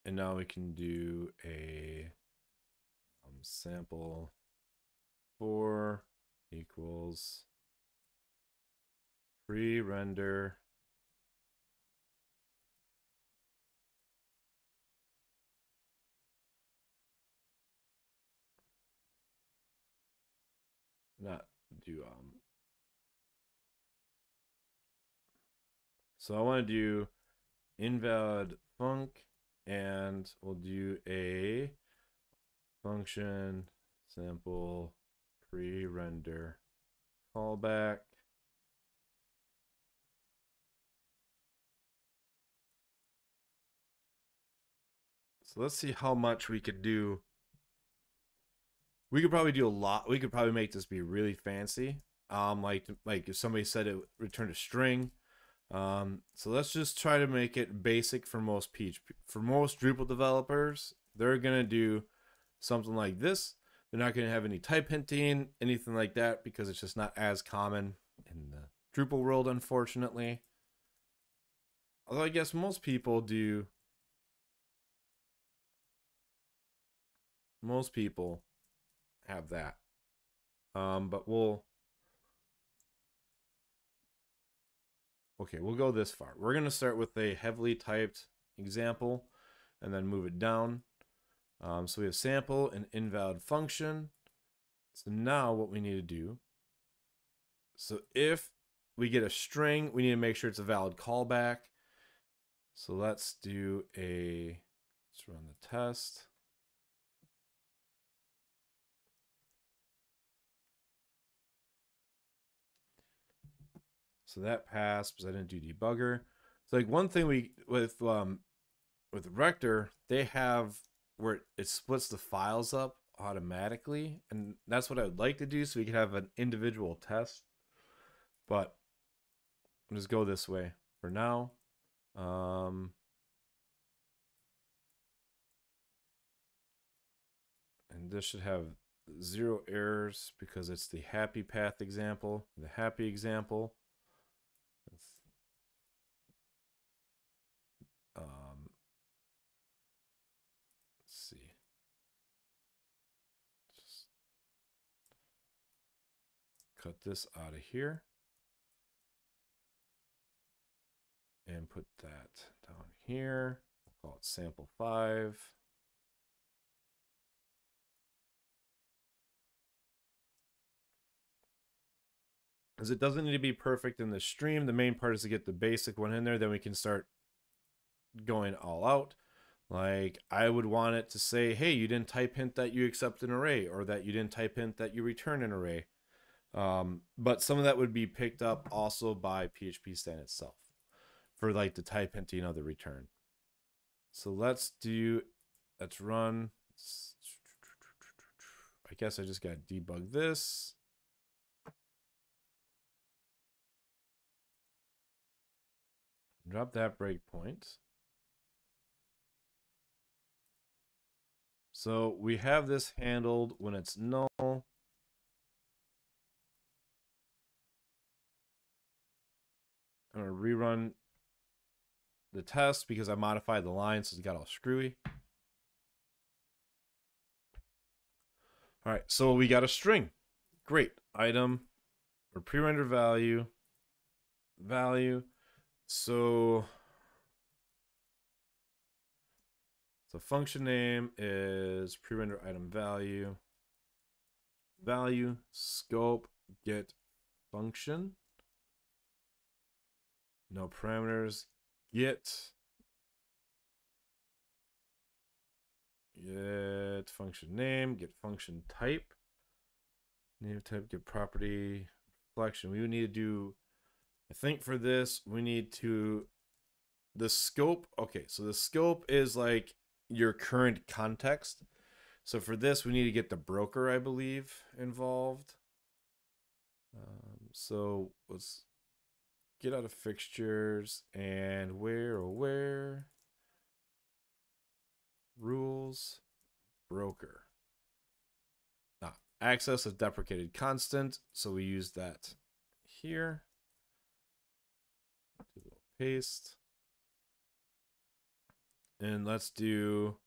And now we can do a sample 4 equals pre-render do so I want to do invalid func, and we'll do a function sample prerender callback. So let's see how much we could do. We could probably do a lot. We could probably make this be really fancy. Like if somebody said it returned a string. So let's just try to make it basic for most Drupal developers. They're gonna do something like this. They're not gonna have any type hinting, anything like that, because it's just not as common in the Drupal world, unfortunately. Although I guess most people do. Most people have that. But we'll go this far. We're going to start with a heavily typed example and then move it down. So we have sample and invalid function. So now what we need to do, so if we get a string, we need to make sure it's a valid callback. So let's run the test. So that passed because I didn't do debugger. So like one thing with Rector, they have where it splits the files up automatically, and that's what I would like to do so we could have an individual test. But I'll just go this way for now. And this should have 0 errors because it's the happy path example, the happy example. Let's see. Just cut this out of here and put that down here. We'll call it sample 5. As it doesn't need to be perfect in the stream. The main part is to get the basic one in there. Then we can start going all out. Like I would want it to say, hey, you didn't type hint that you accept an array, or that you didn't type hint that you return an array. But some of that would be picked up also by PHPStan itself for like the type hinting of the return. So let's run. I guess I just got to debug this. Drop that breakpoint. So we have this handled when it's null. I'm going to rerun the test because I modified the line, so it's got all screwy. All right, so we got a string. Great. Item or prerender value. So function name is prerender item value scope get function, no parameters, get function name, get function type, name type, get property reflection. We would need to do, I think for this we need to, the scope. Okay, so the scope is like your current context. So for this, we need to get the broker, I believe, involved. So let's get out of fixtures and where rules broker. Now, access is deprecated constant, so we use that here. Do a little paste. And let's do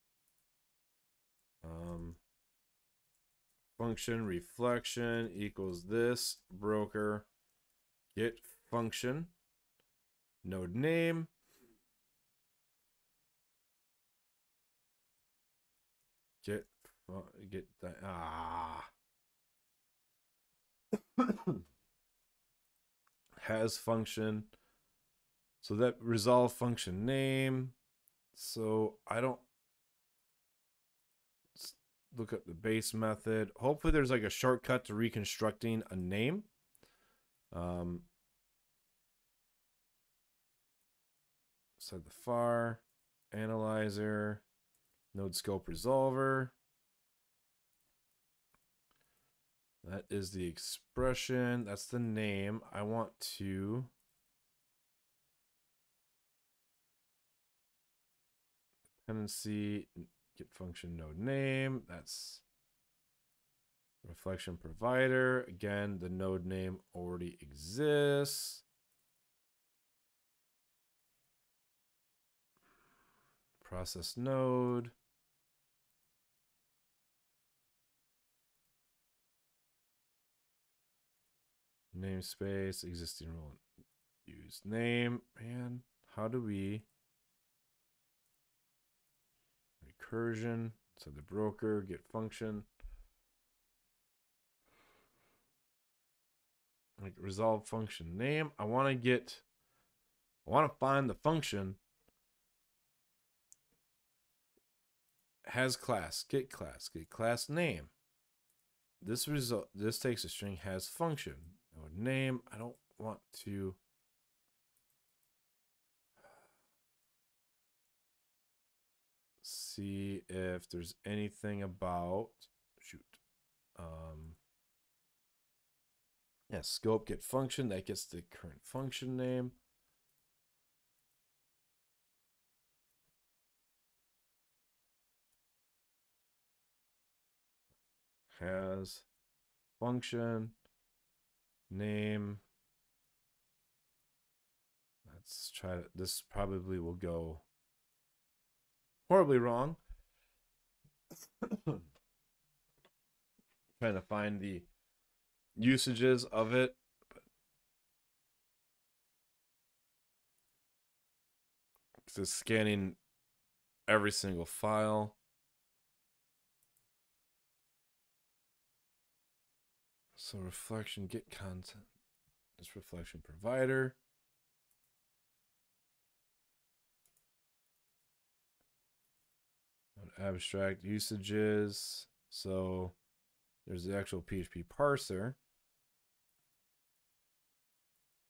function reflection equals this broker get function node name get that has function. So that resolve function name. So I don't look up the base method. Hopefully there's like a shortcut to reconstructing a name. Set the var, analyzer, node scope resolver. That is the expression. That's the name. I want to dependency get function node name. That's reflection provider. Again, the node name already exists. Process node. Namespace, existing rule, use name. Man, how do we recursion? So the broker, get function. Like resolve function name. I want to find the function has class, get class name. This takes a string has function. Node name. I don't want to see if there's anything about yeah, scope get function, that gets the current function name. Has function name. Let's try to, this probably will go horribly wrong. Trying to find the usages of it. It's scanning every single file. So reflection get content. This reflection provider. Abstract usages. So there's the actual PHP parser.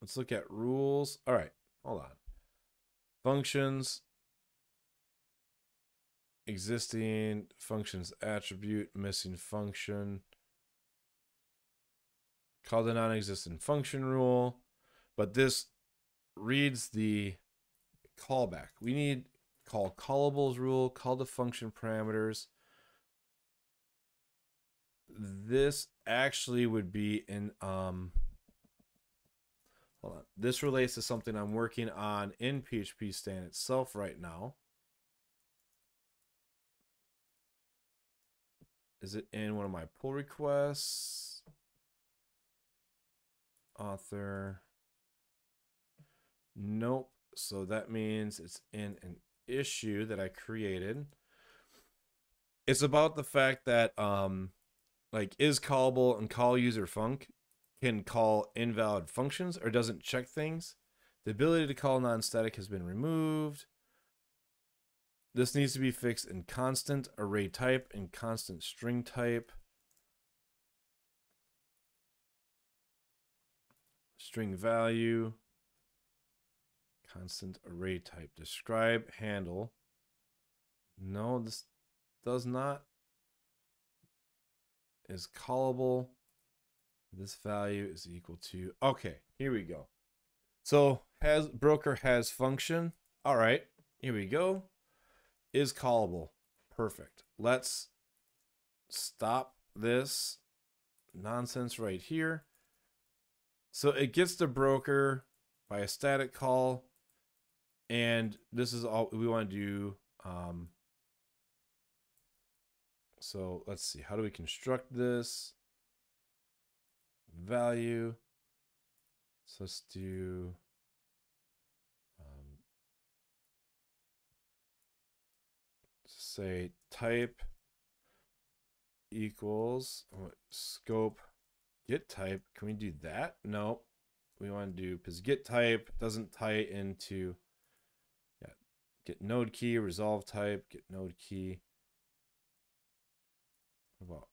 Let's look at rules. All right, hold on. Functions. Existing functions attribute, missing function. Call the non-existent function rule. But this reads the callback. We need call callables rule, call the function parameters. This actually would be in hold on. This relates to something I'm working on in PHPStan itself right now. Is it in one of my pull requests? Author. Nope. So that means it's in an issue that I created. It's about the fact that like is callable and call user func can call invalid functions or doesn't check things. The ability to call non-static has been removed. This needs to be fixed in constant array type and constant string type. String value. Constant array type. Describe handle. No, this does not. Is callable. This value is equal to. Okay, here we go. So broker has function. All right, here we go. Is callable. Perfect. Let's stop this nonsense right here. So it gets the broker by a static call. And this is all we want to do. So let's see. How do we construct this? Value. So let's do say type equals scope Get type. Can we do that? No. We want to do because get type doesn't tie into get node key, resolve type, get node key. Well,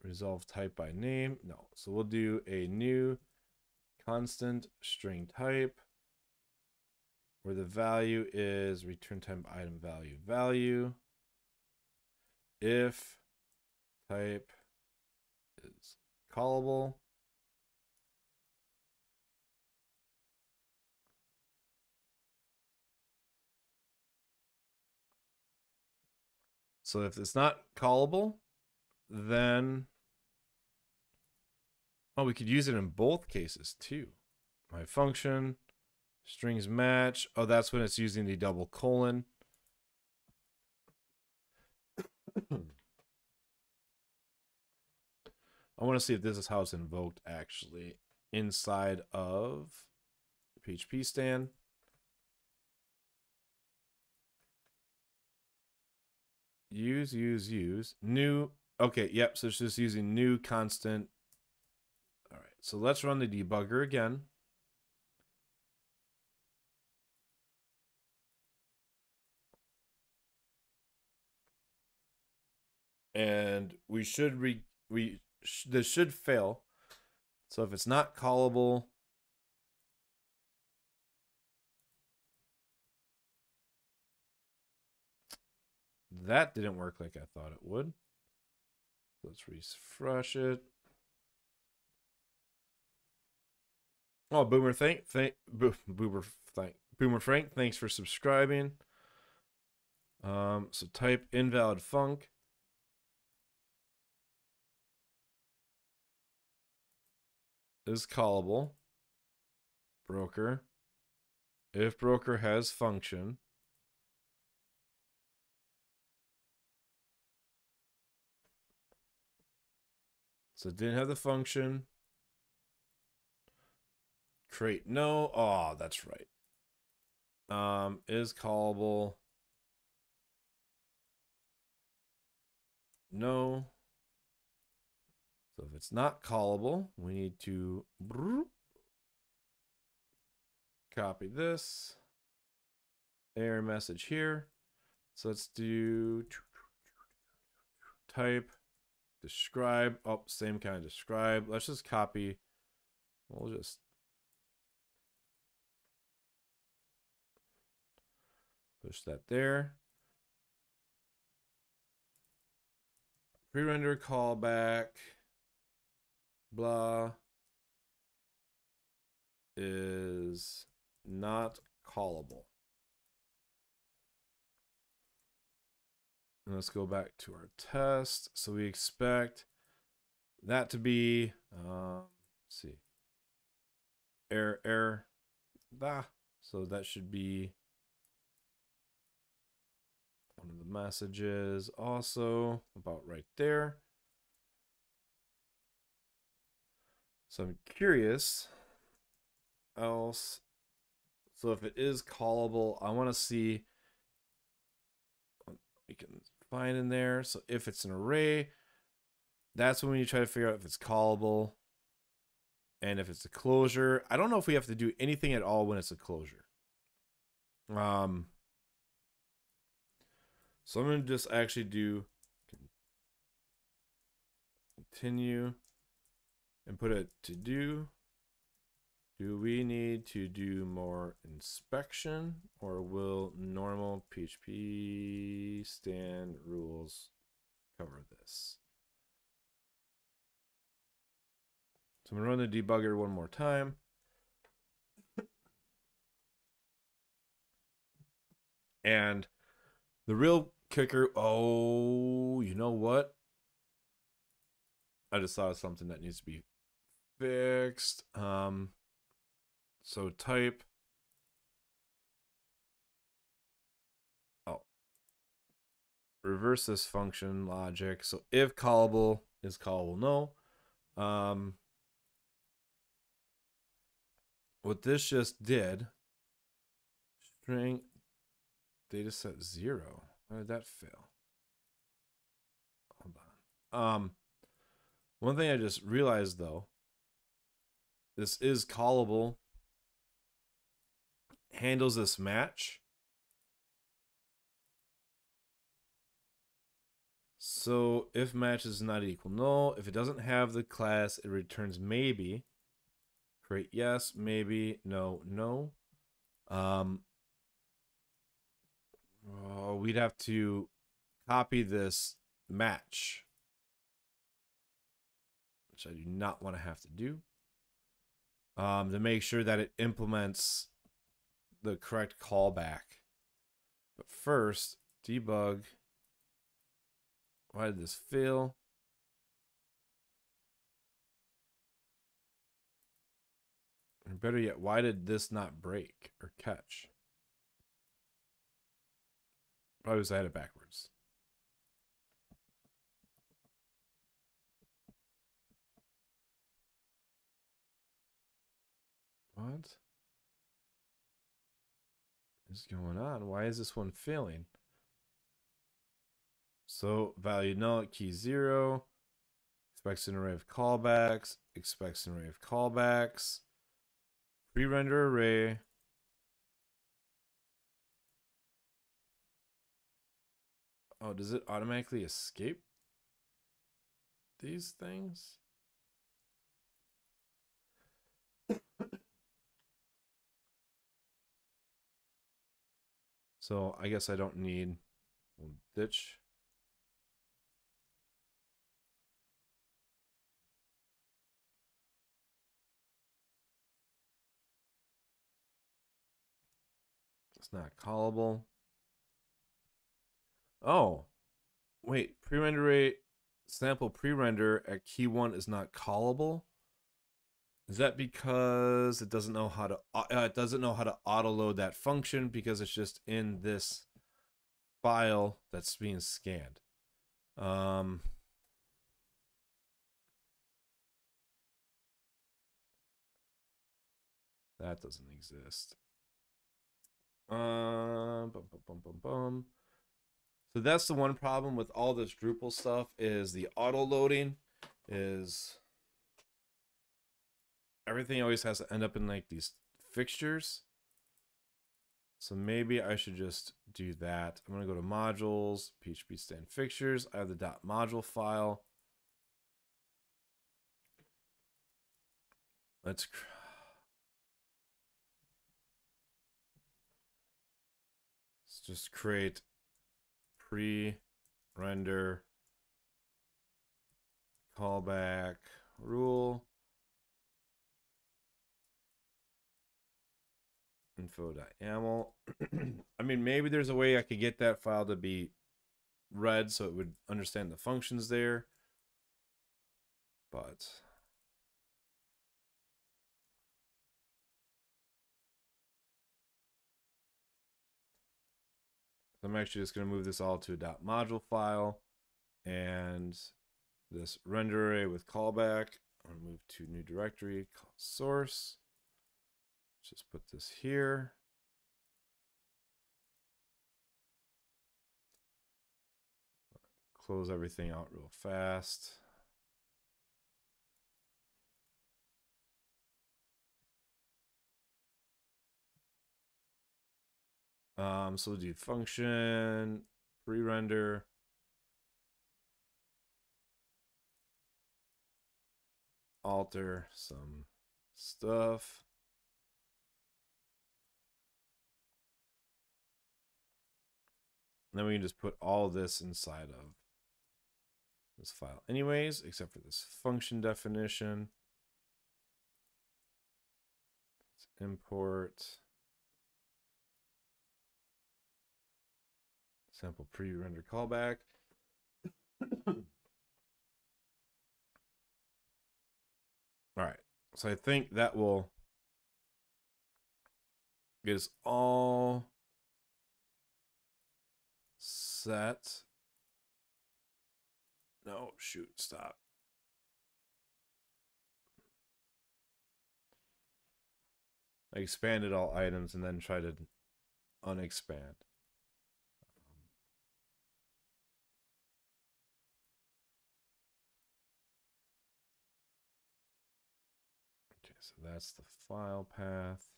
resolve type by name. No. So we'll do a new constant string type where the value is return type item value. If type is callable, so if it's not callable, then we could use it in both cases too. My function strings match. Oh, that's when it's using the double colon. I want to see if this is how it's invoked actually inside of PHPStan. Use new. Okay, yep. So it's just using new constant. All right. So let's run the debugger again. And we should this should fail. So if it's not callable, that didn't work like I thought it would. Let's refresh it. Oh, Boomer Frank, thanks for subscribing. So type invalid func. Is callable. Broker. If broker has function. So it didn't have the function. Create no. Oh, that's right. Is callable. No. So if it's not callable, we need to copy this error message here. So let's do type describe. Oh, same kind of describe. Let's just copy. We'll just push that there. Prerender callback. Blah is not callable. And let's go back to our test. So we expect that to be, let's see, error. So that should be one of the messages also about right there. So I'm curious else. So if it is callable, I want to see we can find in there. So if it's an array, that's when you try to figure out if it's callable. And if it's a closure, I don't know if we have to do anything at all when it's a closure. So I'm going to just actually do continue and put a to do. Do we need to do more inspection, or will normal PHPStan rules cover this? So I'm going to run the debugger one more time. And the real kicker, oh, you know what? I just thought of something that needs to be fixed. So type, reverse this function logic. So if callable is callable, no. What this just did, string data set 0. Why did that fail? Hold on. One thing I just realized though, this is callable, handles this match. So if match is not equal null, if it doesn't have the class, it returns maybe. Create yes, maybe, no, no. We'd have to copy this match, which I do not want to have to do, to make sure that it implements the correct callback. But first, debug. Why did this fail? Or better yet, why did this not break or catch? Probably because I had it backwards. What is going on? Why is this one failing? So value null at key 0. Expects an array of callbacks. Expects an array of callbacks. Prerender array. Oh, does it automatically escape these things? So I guess I don't need ditch. It's not callable. Oh, wait, prerender rate sample prerender at key 1 is not callable. Is that because it doesn't know how to auto load that function because it's just in this file that's being scanned? That doesn't exist. So that's the one problem with all this Drupal stuff is the auto loading is everything always has to end up in like these fixtures. So maybe I should just do that. I'm going to go to modules, PHPStan fixtures. I have the .module file. Let's just create pre-render callback rule info.yaml. I mean, maybe there's a way I could get that file to be read so it would understand the functions there, but I'm actually just going to move this all to a .module file, and this render array with callback. I'm going to move to new directory called source. Just put this here. Close everything out real fast. So we'll do function, pre-render, alter some stuff. And then we can just put all this inside of this file anyways, except for this function definition. Let's import sample pre-render callback. All right, so I think that will get us all set. No, shoot, stop. I expanded all items and then try to unexpand. that's the file path.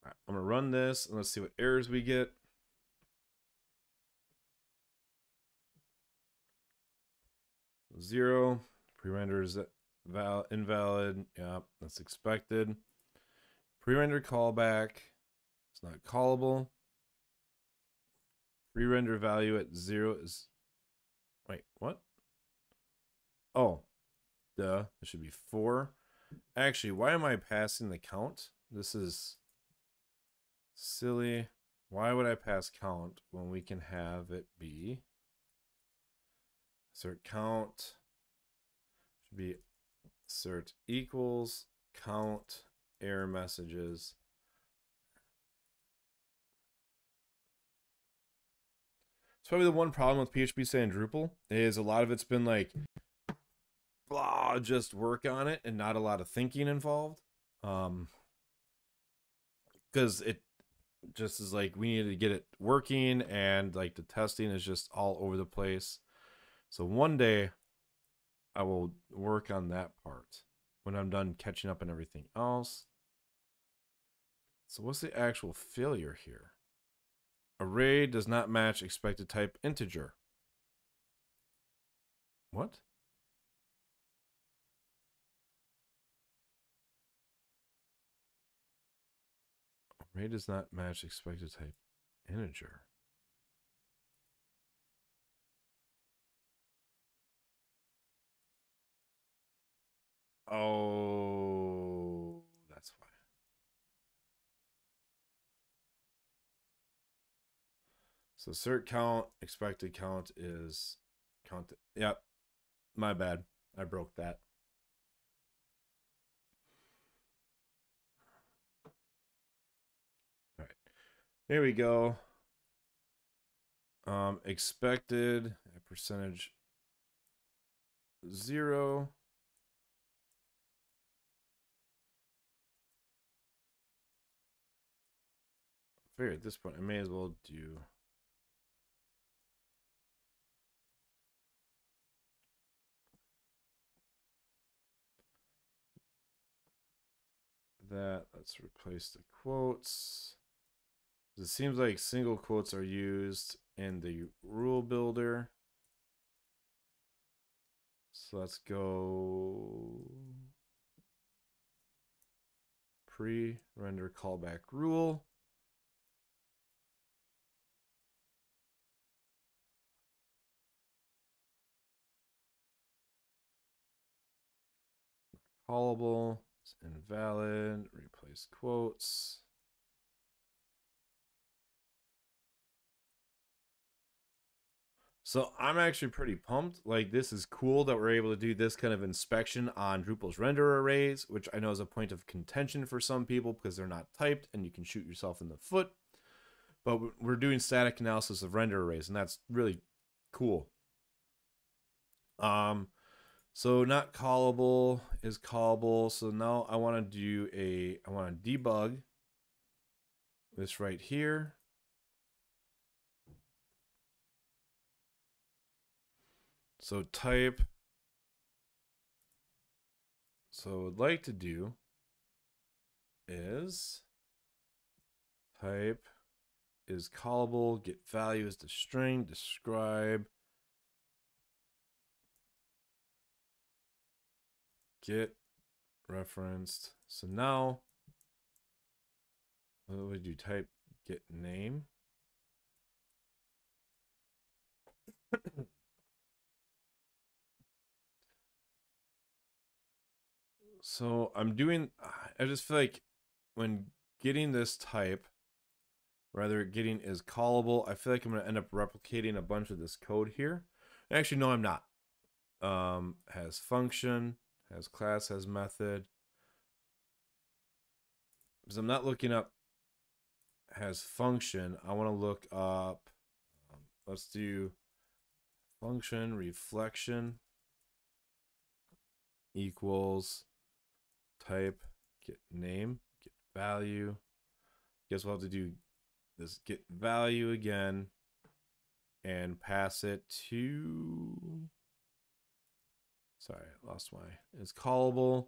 All right, I'm gonna run this and let's see what errors we get. Zero. Prerender is invalid. Yeah, that's expected. Prerender callback. It's not callable. Prerender value at 0 is. Wait, what? Oh, duh. It should be 4. Actually, why am I passing the count? This is silly. Why would I pass count when we can have it be cert count? Should be cert equals count error messages. It's probably the one problem with PHPStan and Drupal is a lot of it's been like, blah, just work on it and not a lot of thinking involved. Because it just is like we need to get it working and like the testing is just all over the place. So one day I will work on that part when I'm done catching up on everything else. So what's the actual failure here? Array does not match expected type integer. What? Array does not match expected type integer. Oh, that's why. So cert count, expected count is count. Yep, my bad. I broke that. All right, here we go. Expected percentage 0. I figure at this point I may as well do that. Let's replace the quotes. It seems like single quotes are used in the rule builder. So let's go pre-render callback rule. Callable, it's invalid, replace quotes. So I'm actually pretty pumped. Like, this is cool that we're able to do this kind of inspection on Drupal's render arrays, which I know is a point of contention for some people because they're not typed and you can shoot yourself in the foot. But we're doing static analysis of render arrays, and that's really cool. So not callable is callable. So now I want to debug this right here. So type. So what I'd like to do is type is callable, get value is the string, describe, get referenced. So now what would you type? Get name. So I'm doing, I just feel like when getting this type, rather getting is callable, I feel like I'm going to end up replicating a bunch of this code here. Actually, no, I'm not. Has function, has class, has method. Because I'm not looking up has function. I want to look up, let's do function reflection equals type get name, get value. Guess we'll have to do this get value again, and pass it to, sorry, I lost my, it's callable.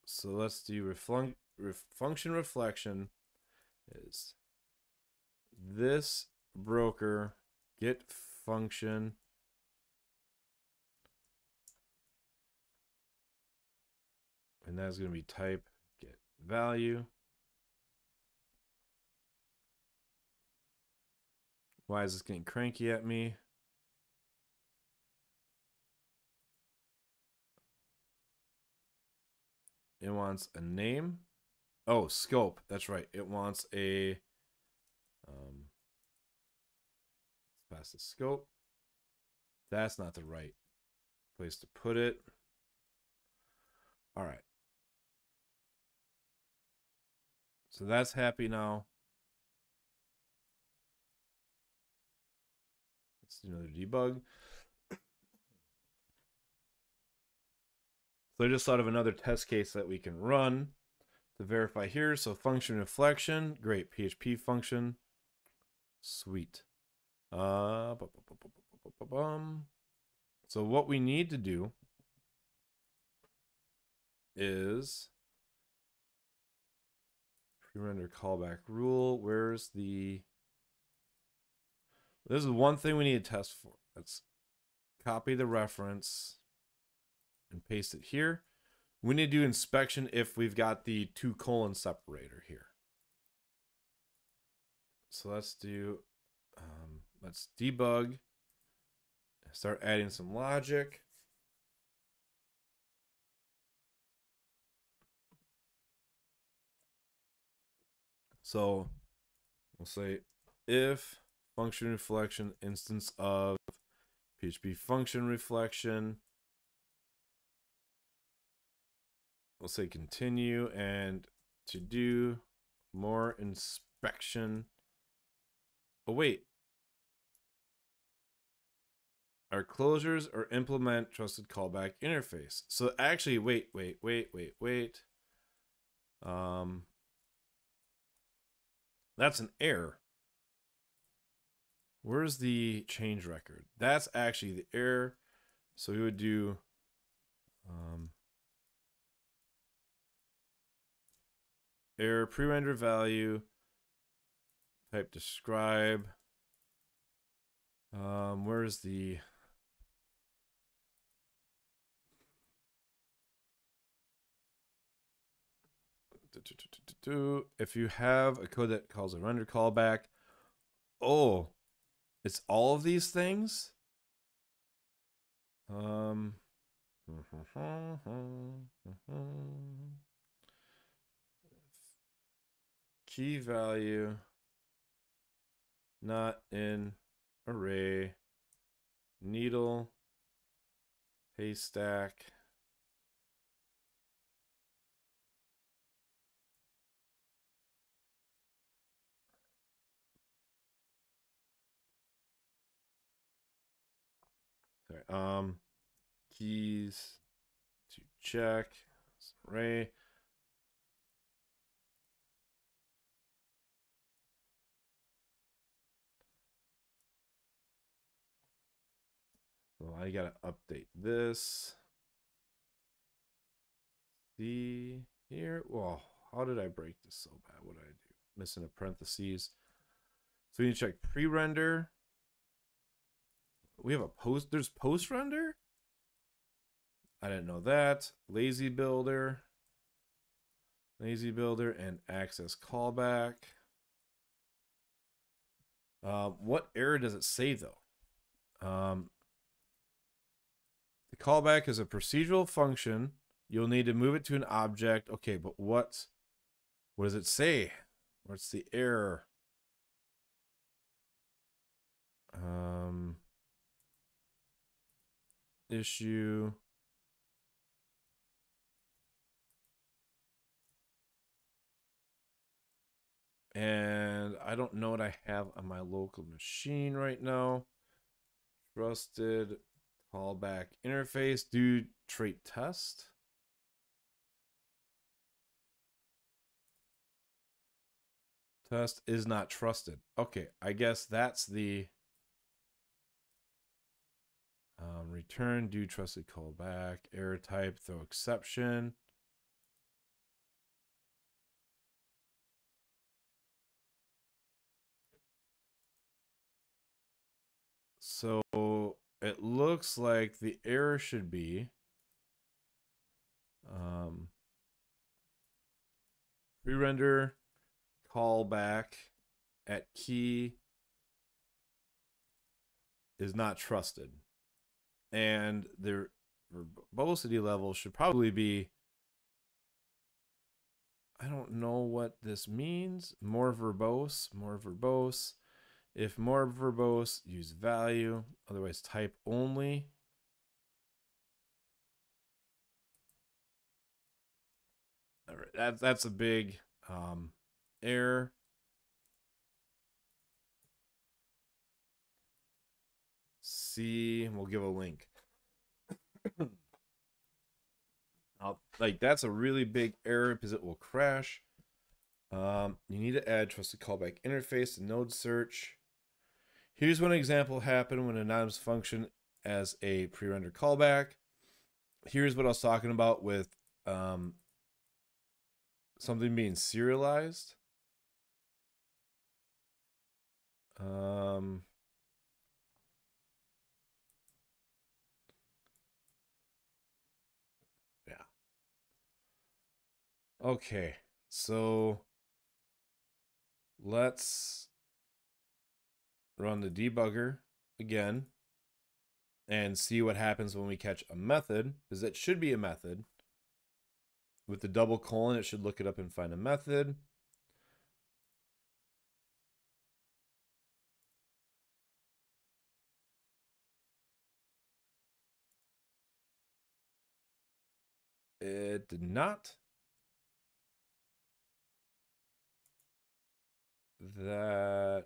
So let's do function reflection is this broker get function and that's going to be type get value. Why is this getting cranky at me? It wants a name. Oh, scope. That's right. It wants a pass the scope. That's not the right place to put it. All right. So that's happy now. Let's do another debug. So I just thought of another test case that we can run to verify here. So function reflection, great. PHP function, sweet. So what we need to do is Prerender callback rule. Where's the, this is one thing we need to test for. Let's copy the reference and paste it here. We need to do inspection if we've got the 2: separator here. So let's do, let's debug, start adding some logic. So we'll say if function reflection instance of PHP function reflection, we'll say continue, and to do more inspection. Oh, wait. Our closures or implement trusted callback interface. So actually, wait. That's an error. Where's the change record? That's actually the error. So we would do error pre-render value type describe. Where's the if you have a code that calls a render callback, oh, it's all of these things. Key value not in array, needle, haystack. Sorry, keys to check array. So I gotta update this. See here. Well, how did I break this so bad? What did I do? Missing a parentheses. So we need to check pre-render. We have a post. There's post render. I didn't know that. Lazy builder, and access callback. What error does it say though? The callback is a procedural function. You'll need to move it to an object. Okay, but what does it say? What's the error? Issue. And I don't know what I have on my local machine right now. Trusted callback interface. Do trait test. Test is not trusted. Okay, I guess that's the return do trusted callback, error type, throw exception. So it looks like the error should be prerender callback at key is not trusted. And the verbosity level should probably be, I don't know what this means. More verbose, more verbose. If more verbose, use value. Otherwise, type only. All right, that's a big error. See, we'll give a link. Like that's a really big error because it will crash. You need to add trusted callback interface to node search. Here's one example happened when an anonymous function as a pre-render callback. Here's what I was talking about with something being serialized. Yeah. Okay, so let's run the debugger again and see what happens when we catch a method, because it should be a method. With the double colon, it should look it up and find a method. It did not. That.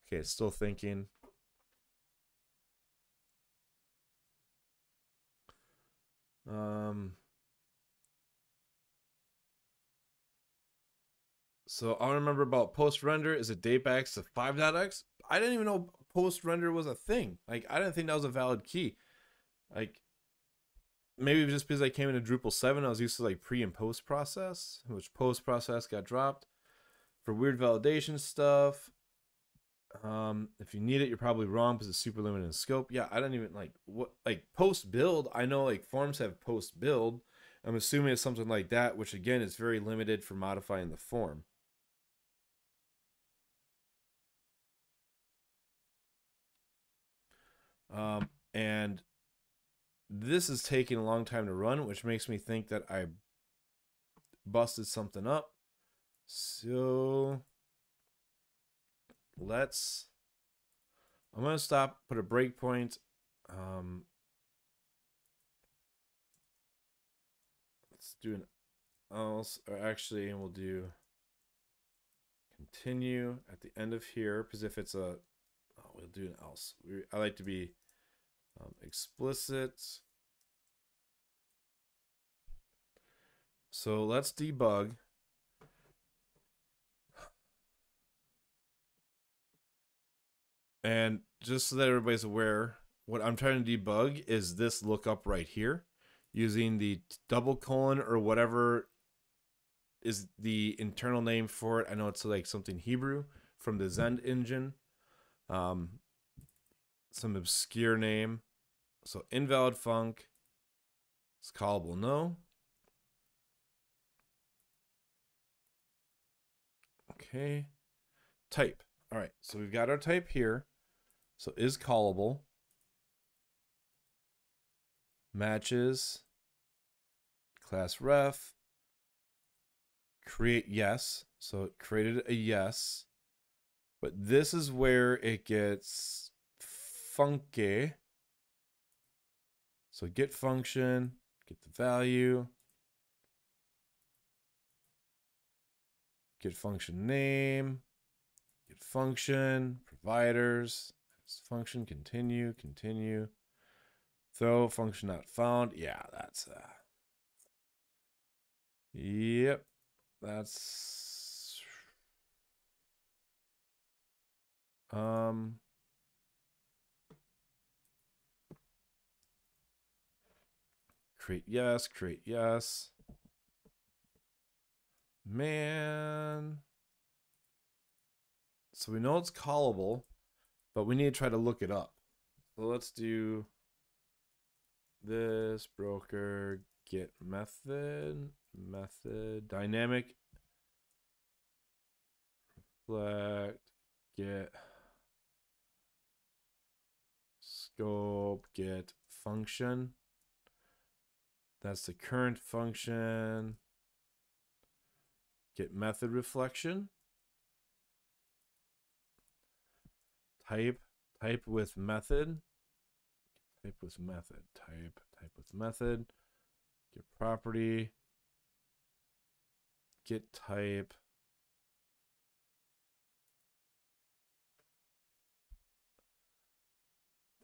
Okay, it's still thinking. So I remember about post render. Is it dateBacks to 5.x? I didn't even know post render was a thing. Like, I didn't think that was a valid key. Like, maybe just because I came into Drupal 7, I was used to like pre and post process, which post process got dropped for weird validation stuff. If you need it, you're probably wrong because it's super limited in scope. Yeah, I don't even like what like post build. I know like forms have post build. I'm assuming it's something like that, which again is very limited for modifying the form. And this is taking a long time to run, which makes me think that I busted something up. So I'm gonna stop, put a breakpoint. Let's do an else, or actually, we'll do continue at the end of here, because if it's a, we'll do an else. I like to be explicit. So let's debug. And just so that everybody's aware, what I'm trying to debug is this lookup right here using the double colon or whatever is the internal name for it. I know it's like something Hebrew from the Zend engine. Some obscure name. So invalid func is callable no. Okay. Type. All right. So we've got our type here. So is callable. Matches. Class ref. Create yes. So it created a yes. But this is where it gets funky. So get function, get the value, get function name, get function, providers, function, continue, continue. Throw function not found. Yeah, that's yep. That's create yes, create yes. Man. So we know it's callable, but we need to try to look it up. So let's do this broker get method dynamic reflect get scope get function. That's the current function. Get method reflection. Type with method. Type with method. Type with method. Get property. Get type.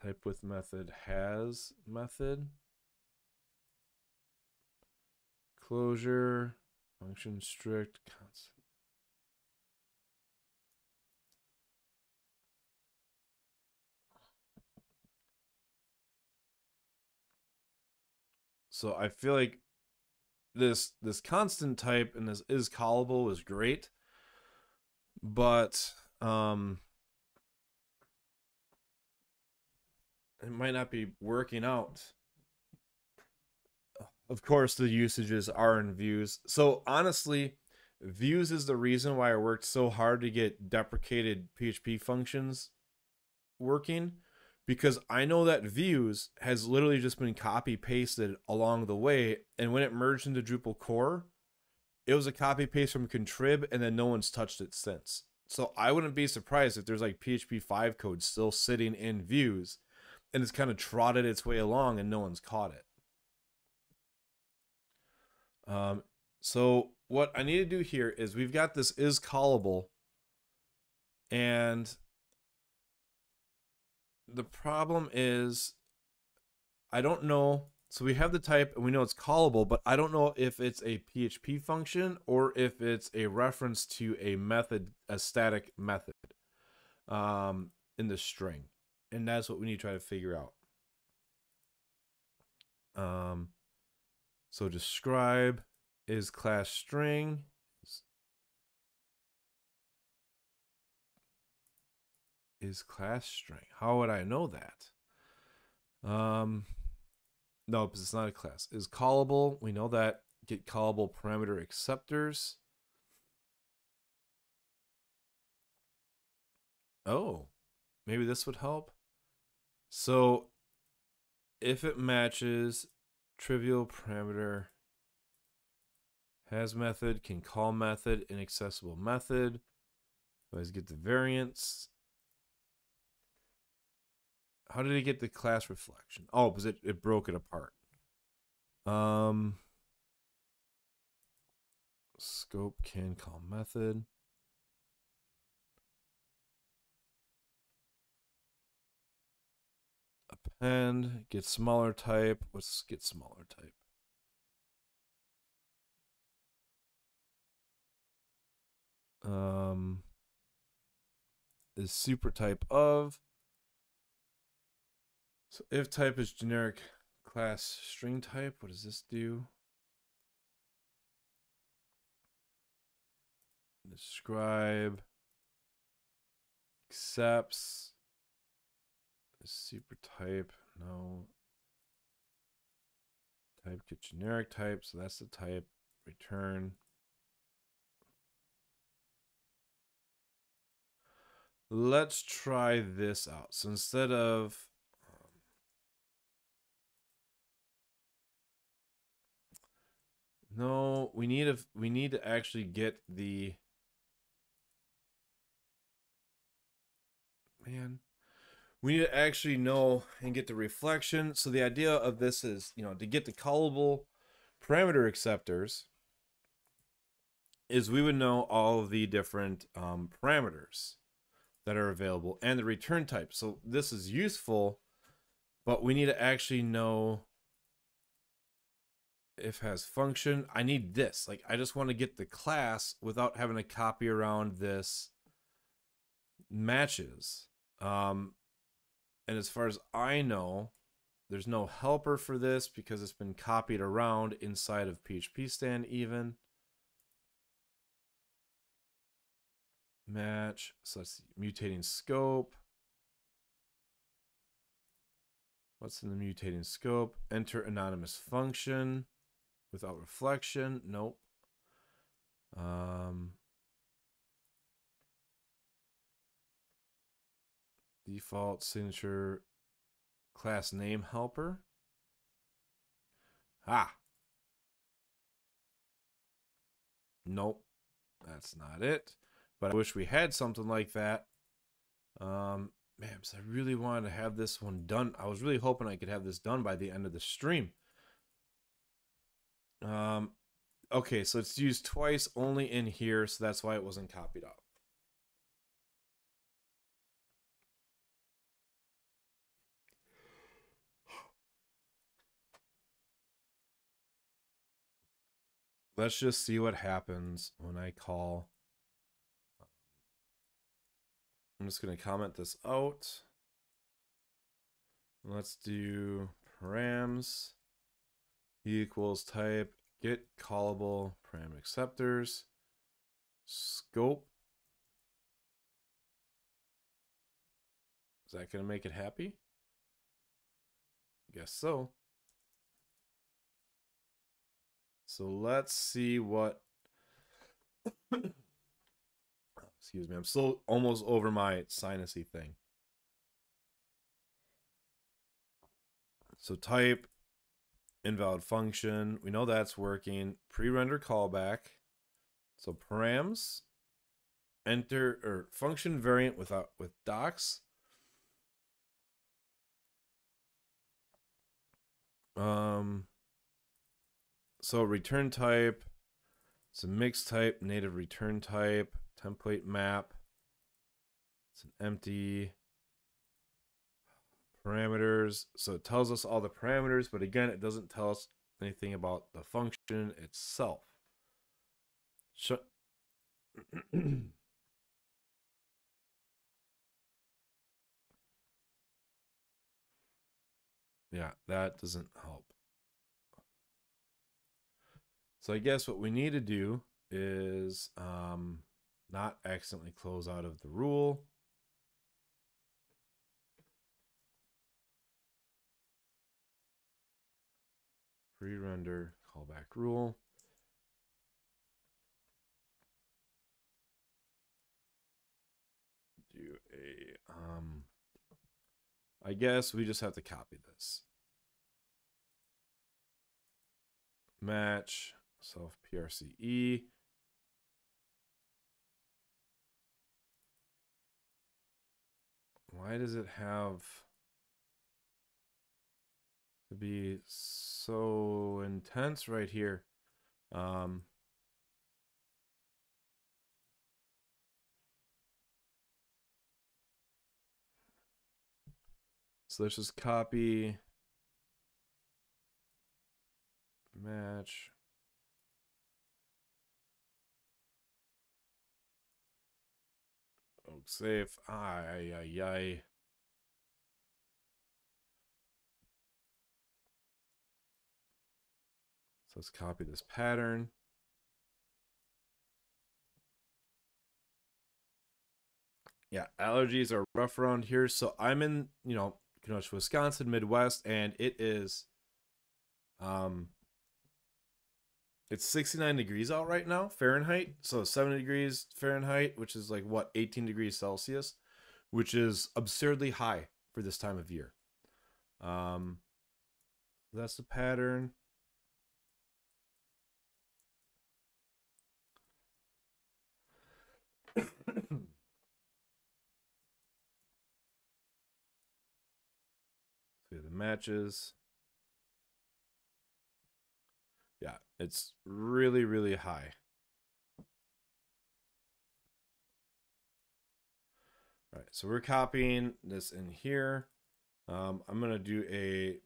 Type with method has method. Closure. Function strict constant. So I feel like this constant type and this is callable is great, but it might not be working out. Of course, the usages are in views. So honestly, views is the reason why I worked so hard to get deprecated PHP functions working, because I know that views has literally just been copy pasted along the way, and when it merged into Drupal core, it was a copy paste from contrib, and then no one's touched it since. So I wouldn't be surprised if there's like PHP 5 code still sitting in views and it's kind of trotted its way along and no one's caught it. So what I need to do here is we've got this is callable, and the problem is I don't know. So we have the type and we know it's callable, but I don't know if it's a PHP function or if it's a reference to a method, a static method in the string. And that's what we need to try to figure out. So describe is class string. Is class string. How would I know that? No, because it's not a class. Is callable. We know that. Get callable parameter acceptors. Oh, maybe this would help. So if it matches trivial parameter has method, can call method, inaccessible method. Let's get the variance. How did it get the class reflection? Oh, because it broke it apart. Scope can call method. Append, get smaller type. Let's get smaller type. Is super type of. So if type is generic class string type, what does this do? Describe accepts super type. No. Type get generic type, so that's the type. Return. Let's try this out. So instead of no, we need to actually get the we need to actually know and get the reflection. So the idea of this is, to get the callable parameter acceptors is we would know all of the different parameters that are available and the return type. So this is useful but we need to actually know if has function. I need this. Like, I just want to get the class without having to copy around this matches. And as far as I know, there's no helper for this because it's been copied around inside of PHPStan even. Match. So let's see. Mutating scope. What's in the mutating scope? Enter anonymous function without reflection. Nope. Default signature class name helper. Ah. Nope. That's not it. But I wish we had something like that. Man, so I really wanted to have this one done. I was really hoping I could have this done by the end of the stream. Okay, so it's used twice only in here, so that's why it wasn't copied out. Let's just see what happens when I call. I'm just going to comment this out. Let's do params equals type get callable param acceptors scope. Is that going to make it happy? Guess so. So let's see what. Excuse me, I'm still almost over my sinusy thing. So type invalid function. We know that's working. Prerender callback. So params enter or function variant with docs. So return type. It's a mixed type, native return type, template map. It's an empty parameters. So it tells us all the parameters, but again, it doesn't tell us anything about the function itself. Yeah, that doesn't help. So I guess what we need to do is not accidentally close out of the rule. Prerender callback rule. Do a I guess we just have to copy this. Match self PRCE. Why does it have to be so intense right here? So let's just copy, match. Oh, safe. Ay, ay, ay. So let's copy this pattern. Yeah, allergies are rough around here. So I'm in, Kenosha, Wisconsin, Midwest, and it is it's 69 degrees out right now, Fahrenheit. So 70 degrees Fahrenheit, which is like what, 18 degrees Celsius, which is absurdly high for this time of year. That's the pattern. See the matches. Yeah, it's really, really high. All right, so we're copying this in here. I'm going to do a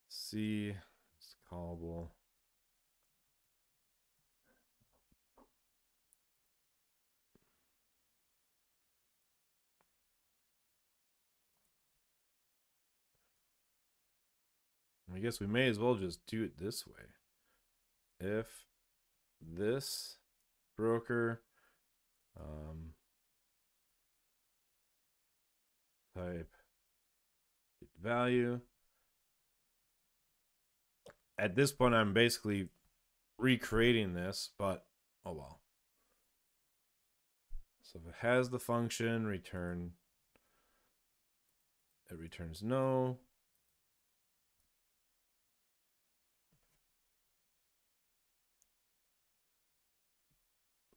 C, it's callable. I guess we may as well just do it this way. If this broker type get value. At this point, I'm basically recreating this, but oh well. So if it has the function return, it returns no.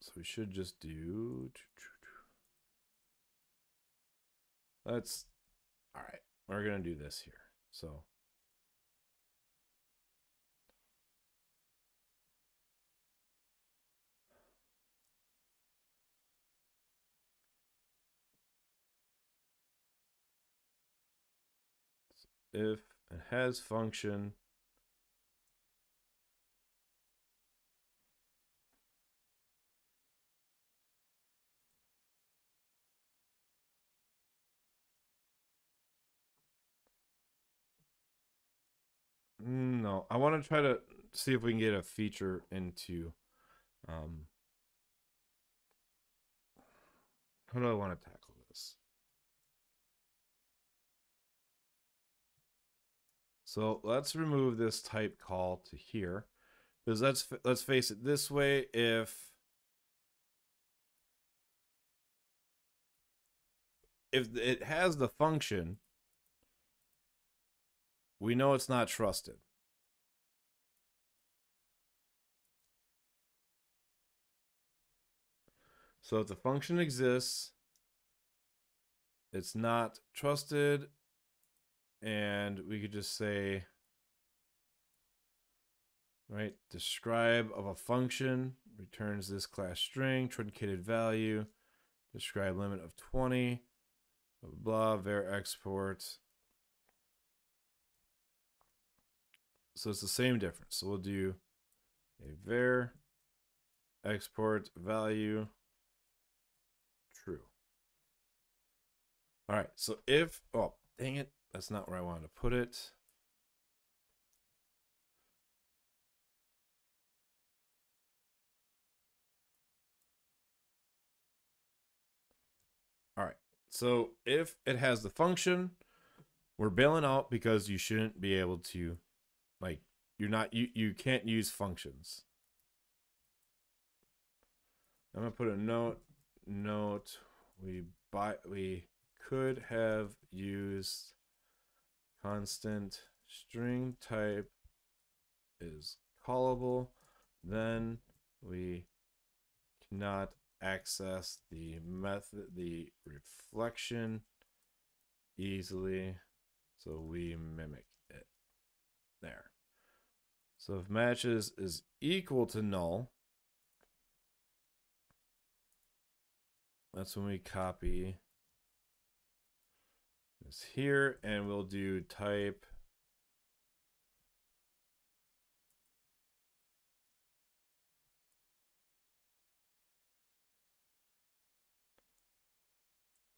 So we should just do. Let's. All right, we're gonna do this here. So. If it has function, no, I want to try to see if we can get a feature into how do I want to tackle this? So let's remove this type call to here, because let's face it this way. If it has the function, we know it's not trusted. So if the function exists, it's not trusted, and we could just say, right, describe of a function returns this class string, truncated value, describe limit of 20, blah, var export. So it's the same difference. So we'll do a var export value true. All right, so if, oh, dang it, that's not where I wanted to put it. All right, so if it has the function, we're bailing out because you shouldn't be able to, like, you can't use functions. I'm gonna put a note, we could have used constant string type is callable, then we cannot access the method, the reflection easily, so we mimic it there. So if matches is equal to null, that's when we copy this here, and we'll do type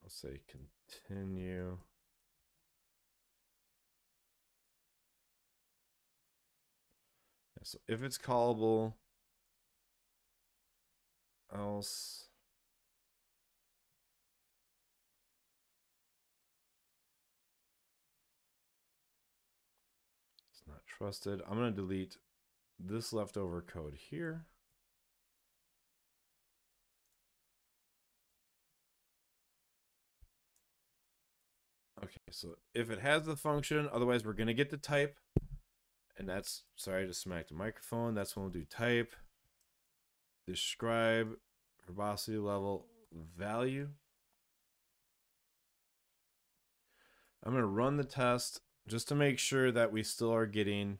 I'll say continue. Yeah, so if it's callable, else it's not trusted. I'm going to delete this leftover code here. Okay, so if it has the function, otherwise we're going to get the type. And that's, sorry, I just smacked the microphone. That's when we'll do type, describe, verbosity level, value. I'm going to run the test just to make sure that we still are getting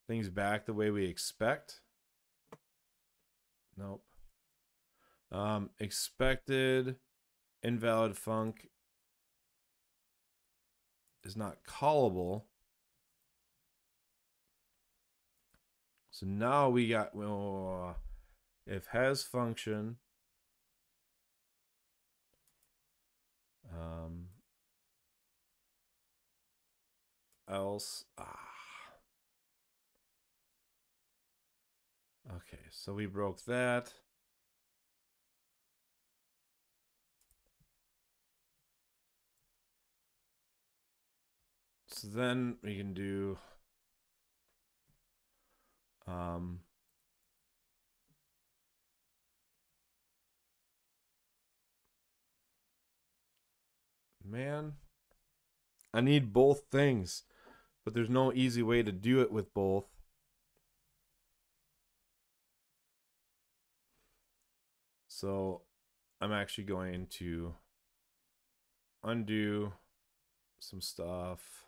things back the way we expect. Nope. Expected invalid func is not callable. So now we got if has function else okay, so we broke that. So then we can do man, I need both things, but there's no easy way to do it with both. So I'm actually going to undo some stuff.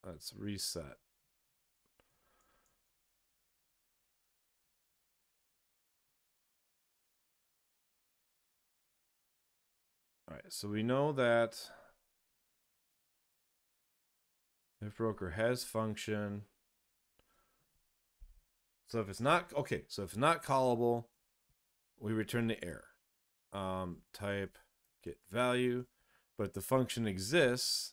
Let's reset. All right, so we know that if broker has function. So if it's not okay, so if it's not callable, we return the error. Type get value, but if the function exists,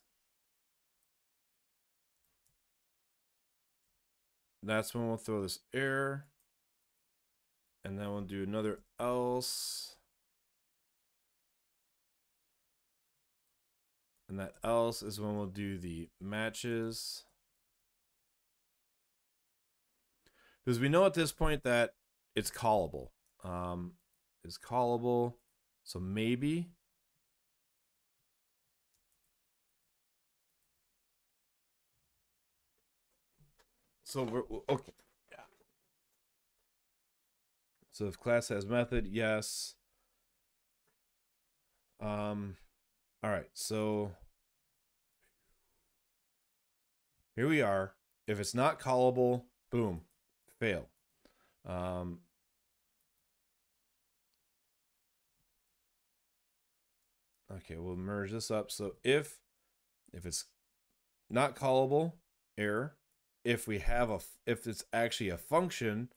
that's when we'll throw this error, and then we'll do another else, and that else is when we'll do the matches, because we know at this point that it's callable. Is callable, so maybe. So we're okay. Yeah. So if class has method, yes. All right, so here we are. If it's not callable, boom, fail. Okay, we'll merge this up. So if it's not callable, error. If it's actually a function,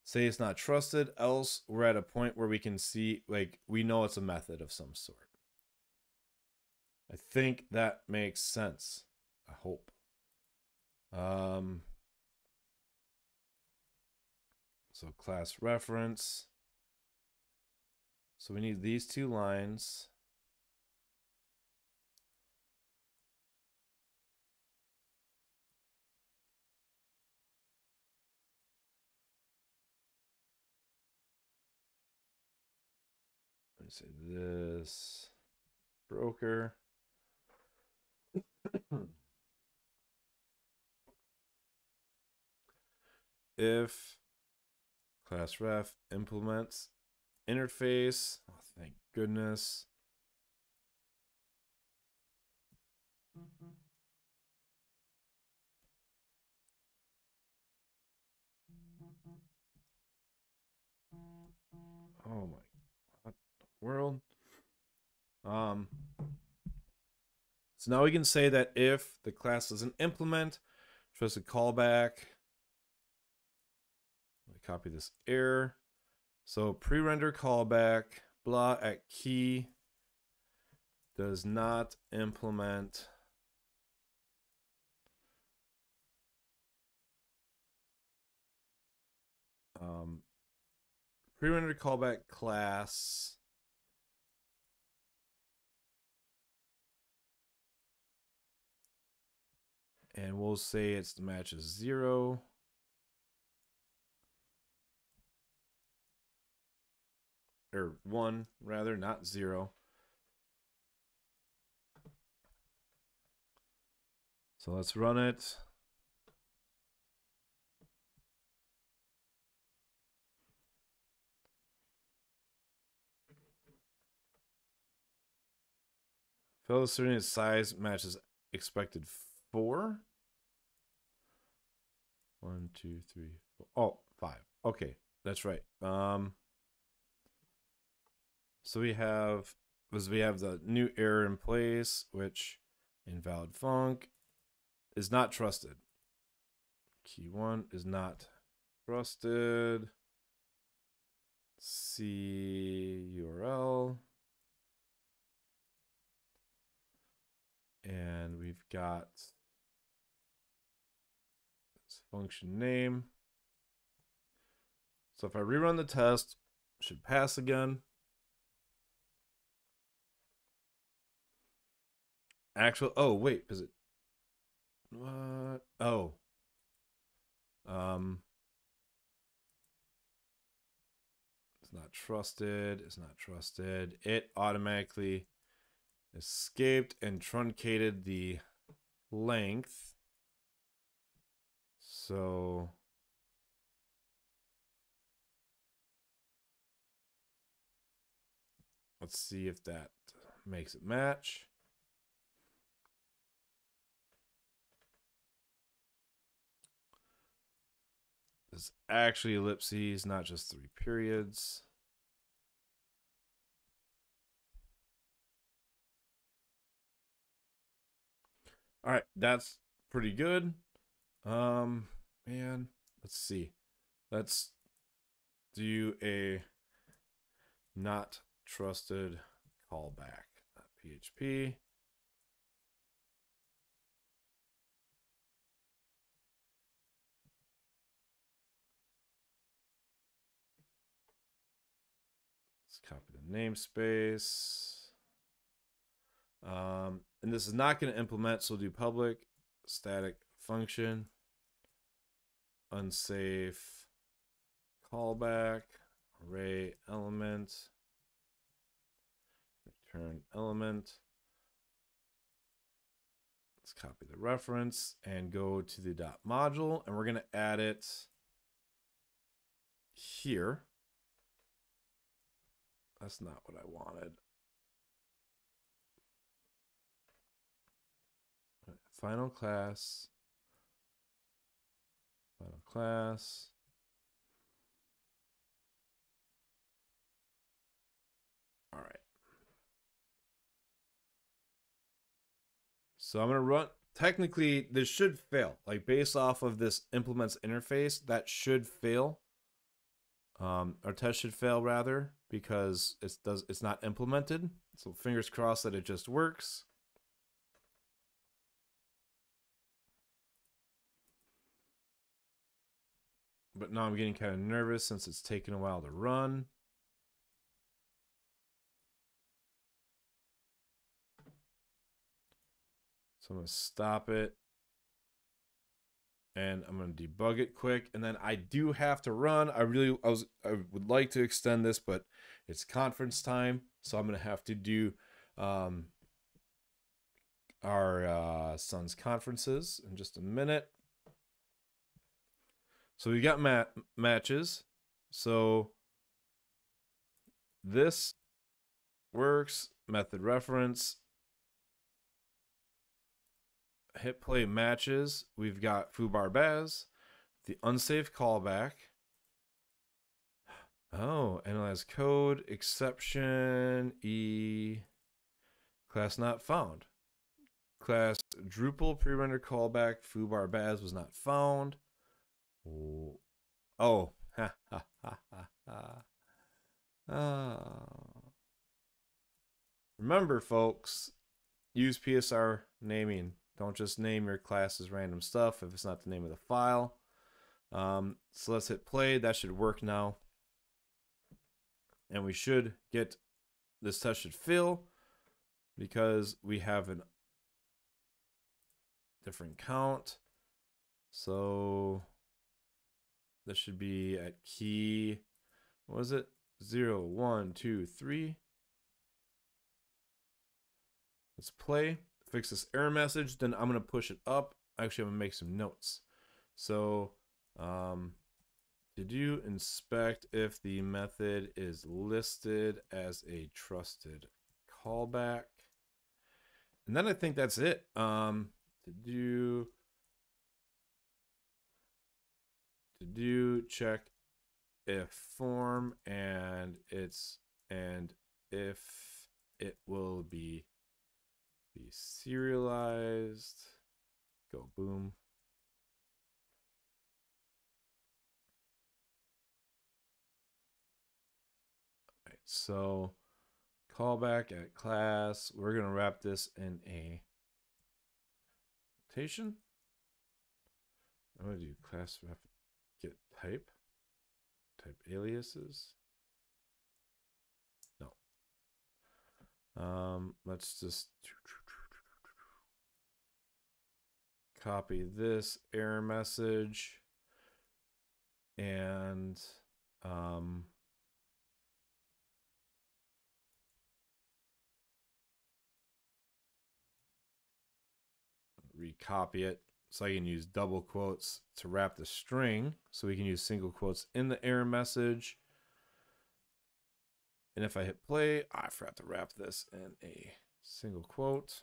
say it's not trusted, else we're at a point where we can see, like, we know it's a method of some sort. I think that makes sense. I hope. So class reference. So we need these two lines. Let me say this broker. If class ref implements interface, oh, thank goodness. Oh my, what the world? So now we can say that if the class doesn't implement trusted callback, let me copy this error. So prerender callback blah at key does not implement prerender callback class and we'll say it's the match is 0. Or 1 rather, not 0. So let's run it. Fill asserting its size matches expected 4. 1, 2, 3, 4. Oh, 5. Okay, that's right. So we have the new error in place, which invalid func is not trusted. Key 1 is not trusted. C URL. And we've got this function name. So if I rerun the test, it should pass again. Actual, oh wait, is it what? Oh. It's not trusted, it's not trusted. It automatically escaped and truncated the length. So let's see if that makes it match. It's actually ellipses, not just 3 periods. All right, that's pretty good. Man, let's see. Let's do a not trusted callback.php. Let's copy the namespace. And this is not going to implement, so we'll do public static function unsafe callback array element return element. Let's copy the reference and go to the dot module, and we're going to add it here. That's not what I wanted. Final class. Final class. All right. So I'm going to run. Technically, this should fail. Like based off of this implements interface, that should fail. Our test should fail rather because it's not implemented. So fingers crossed that it just works. But now I'm getting kind of nervous since it's taken a while to run. So I'm going to stop it. And I'm going to debug it quick. And then I do have to run. I would like to extend this, but it's conference time. So I'm going to have to do our son's conferences in just a minute. So we got matches. So this works. Method reference. Hit play matches. We've got foobar baz, the unsafe callback. Oh, analyze code, exception, class not found. Class Drupal prerender callback foobar baz was not found. Oh, ha ha ha ha ha. Remember, folks, use PSR naming. Don't just name your class as random stuff if it's not the name of the file. So let's hit play. That should work now. And we should get, this test should fail because we have a different count. So this should be at key, what was it? 0, 1, 2, 3. Let's play. Fix this error message. Then I'm going to push it up. Actually, I'm going to make some notes. So, did you inspect if the method is listed as a trusted callback? And then I think that's it. To do check if form and if it will be serialized. Go boom. All right, so callback at class. We're gonna wrap this in a notation. I'm gonna do class wrap get type aliases. No. Let's just copy this error message and recopy it so I can use double quotes to wrap the string, so we can use single quotes in the error message. And if I hit play, I forgot to wrap this in a single quote.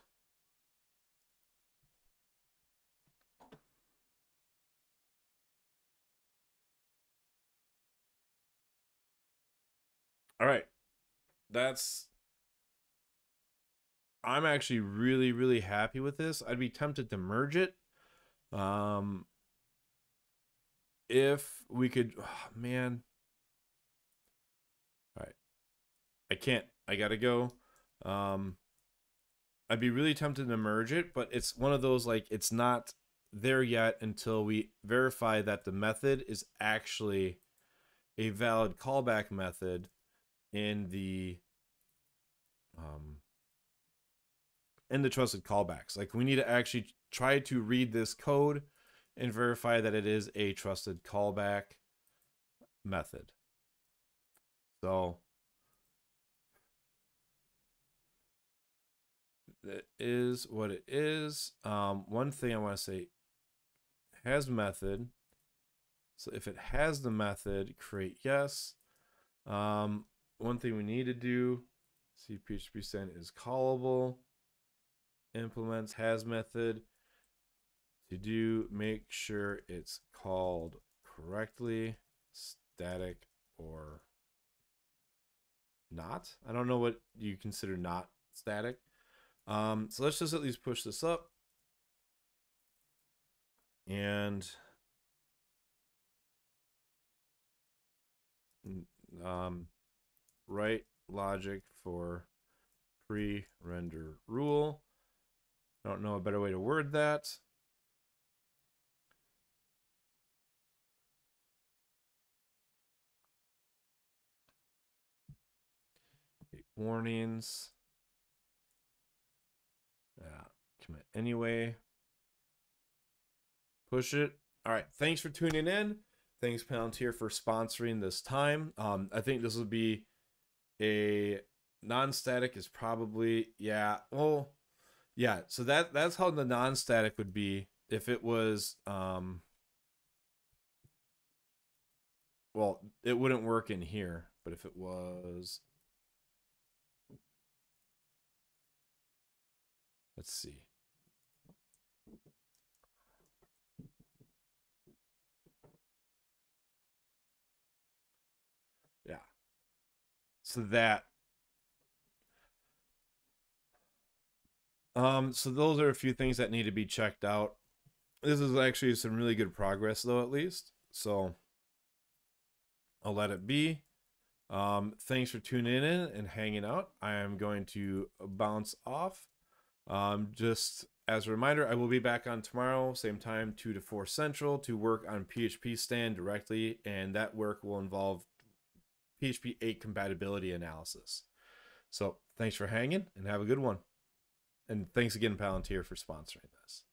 All right, I'm actually really happy with this. I'd be tempted to merge it. If we could, oh, man. All right, I can't. I gotta go. I'd be really tempted to merge it, but it's one of those, like, it's not there yet until we verify that the method is actually a valid callback method in the trusted callbacks. Like, we need to actually try to read this code and verify that it is a trusted callback method. So that is what it is. One thing I want to say, has method. So if it has the method, create yes. One thing we need to do, see PHPStan is callable, implements has method. To do, make sure it's called correctly, static or not. I don't know what you consider not static. So let's just at least push this up and write logic for pre-render rule. I don't know a better way to word that. Warnings. Commit anyway. Push it. All right. Thanks for tuning in. Thanks, Palantir, for sponsoring this time. I think this will be a non-static is probably, yeah. Well, yeah. So that's how the non-static would be if it was, well, it wouldn't work in here, but if it was, let's see. Yeah. So that, so those are a few things that need to be checked out. This is actually some really good progress though, at least. So I'll let it be. Thanks for tuning in and hanging out. I am going to bounce off. Just as a reminder, I will be back on tomorrow, same time, 2 to 4 Central, to work on PHPStan directly, and that work will involve PHP 8 compatibility analysis. So thanks for hanging and have a good one. And thanks again, Palantir, for sponsoring this.